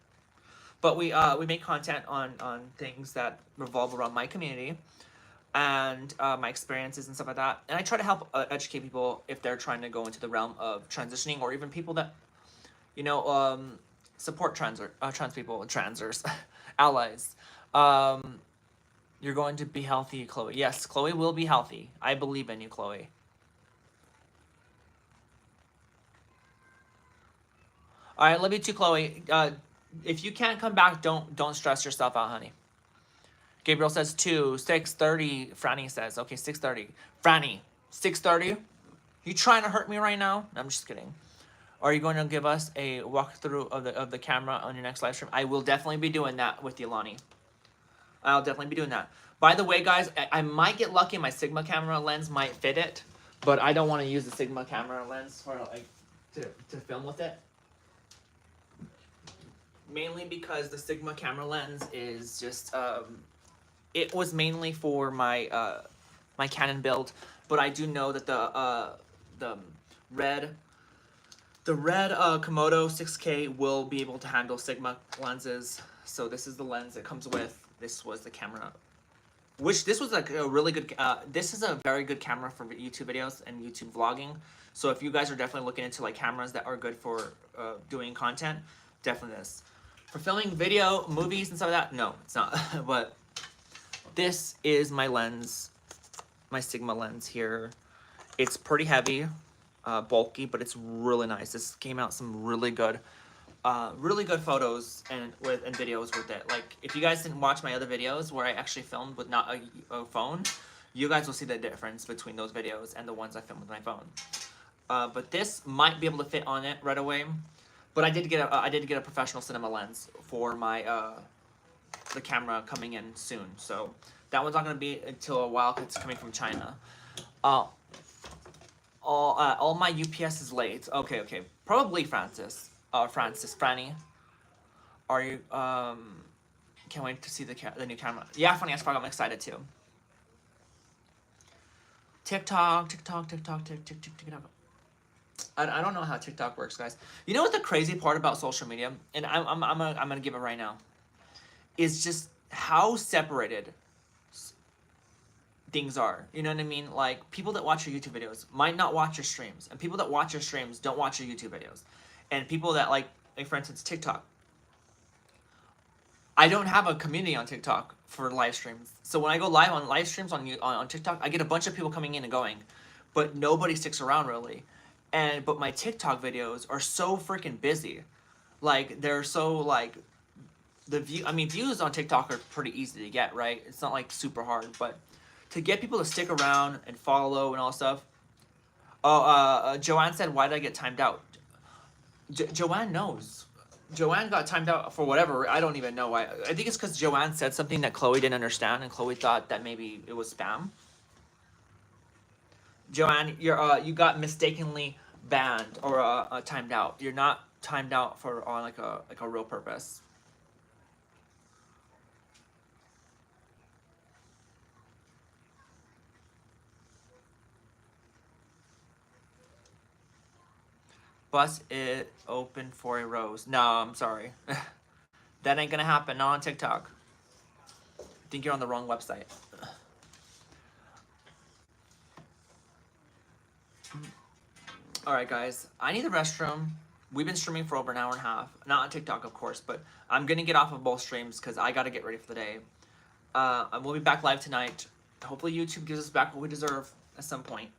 But we make content on things that revolve around my community and my experiences and stuff like that. And I try to help educate people if they're trying to go into the realm of transitioning, or even people that, you know, support trans people, transers, allies. You're going to be healthy, Chloe. Yes, Chloe will be healthy. I believe in you, Chloe. All right, love you too, Chloe. If you can't come back, don't stress yourself out, honey. Gabriel says 6:30. Franny says, okay, 6:30. Franny, 6:30? You trying to hurt me right now? No, I'm just kidding. Are you going to give us a walkthrough of the camera on your next live stream? I will definitely be doing that with you, Lonnie. I'll definitely be doing that. By the way, guys, I might get lucky. My Sigma camera lens might fit it, but I don't want to use the Sigma camera lens for like to film with it. Mainly because the Sigma camera lens is just it was mainly for my my Canon build, but I do know that the red Komodo 6K will be able to handle Sigma lenses. So this is the lens it comes with. This was the camera, which this was like a really good. This is a very good camera for YouTube videos and YouTube vlogging. So if you guys are definitely looking into like cameras that are good for doing content, definitely this. For filming video, movies, and stuff like that, no, it's not. But this is my lens, my Sigma lens here. It's pretty heavy, bulky, but it's really nice. This came out some really good photos and videos with it. Like if you guys didn't watch my other videos where I actually filmed with not a phone, you guys will see the difference between those videos and the ones I filmed with my phone. But this might be able to fit on it right away. But I did get a professional cinema lens for my the camera coming in soon. So that one's not gonna be until a while 'cause it's coming from China. All my UPS is late. Okay. Probably Franny. Are you can't wait to see the new camera. Yeah, funny as fuck. I'm excited too. TikTok. I don't know how TikTok works, guys. You know what the crazy part about social media, and I'm gonna give it right now, is just how separated things are. You know what I mean? Like people that watch your YouTube videos might not watch your streams, and people that watch your streams don't watch your YouTube videos, and people that like for instance TikTok. I don't have a community on TikTok for live streams, so when I go live on live streams on TikTok, I get a bunch of people coming in and going, but nobody sticks around really. But my TikTok videos are so freaking busy, like they're so like views on TikTok are pretty easy to get, right? It's not like super hard, but to get people to stick around and follow and all stuff. Oh, Joanne said, why did I get timed out? Joanne knows. Joanne got timed out for whatever. I don't even know why. I think it's because Joanne said something that Chloe didn't understand, and Chloe thought that maybe it was spam. Joanne, you got mistakenly banned or timed out. You're not timed out for on like a real purpose. Bust it open for a rose. No, I'm sorry. That ain't gonna happen. Not on TikTok. I think you're on the wrong website. Alright guys, I need the restroom. We've been streaming for over an hour and a half. Not on TikTok, of course, but I'm gonna get off of both streams because I gotta get ready for the day. We'll be back live tonight. Hopefully YouTube gives us back what we deserve at some point.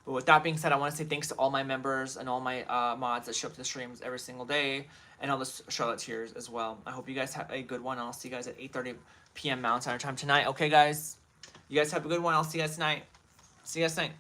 But with that being said, I want to say thanks to all my members and all my mods that show up to the streams every single day, and all the Charlotteers as well. I hope you guys have a good one. I'll see you guys at 8:30 p.m. Mountain Standard Time tonight. Okay, guys? You guys have a good one. I'll see you guys tonight. See you guys tonight.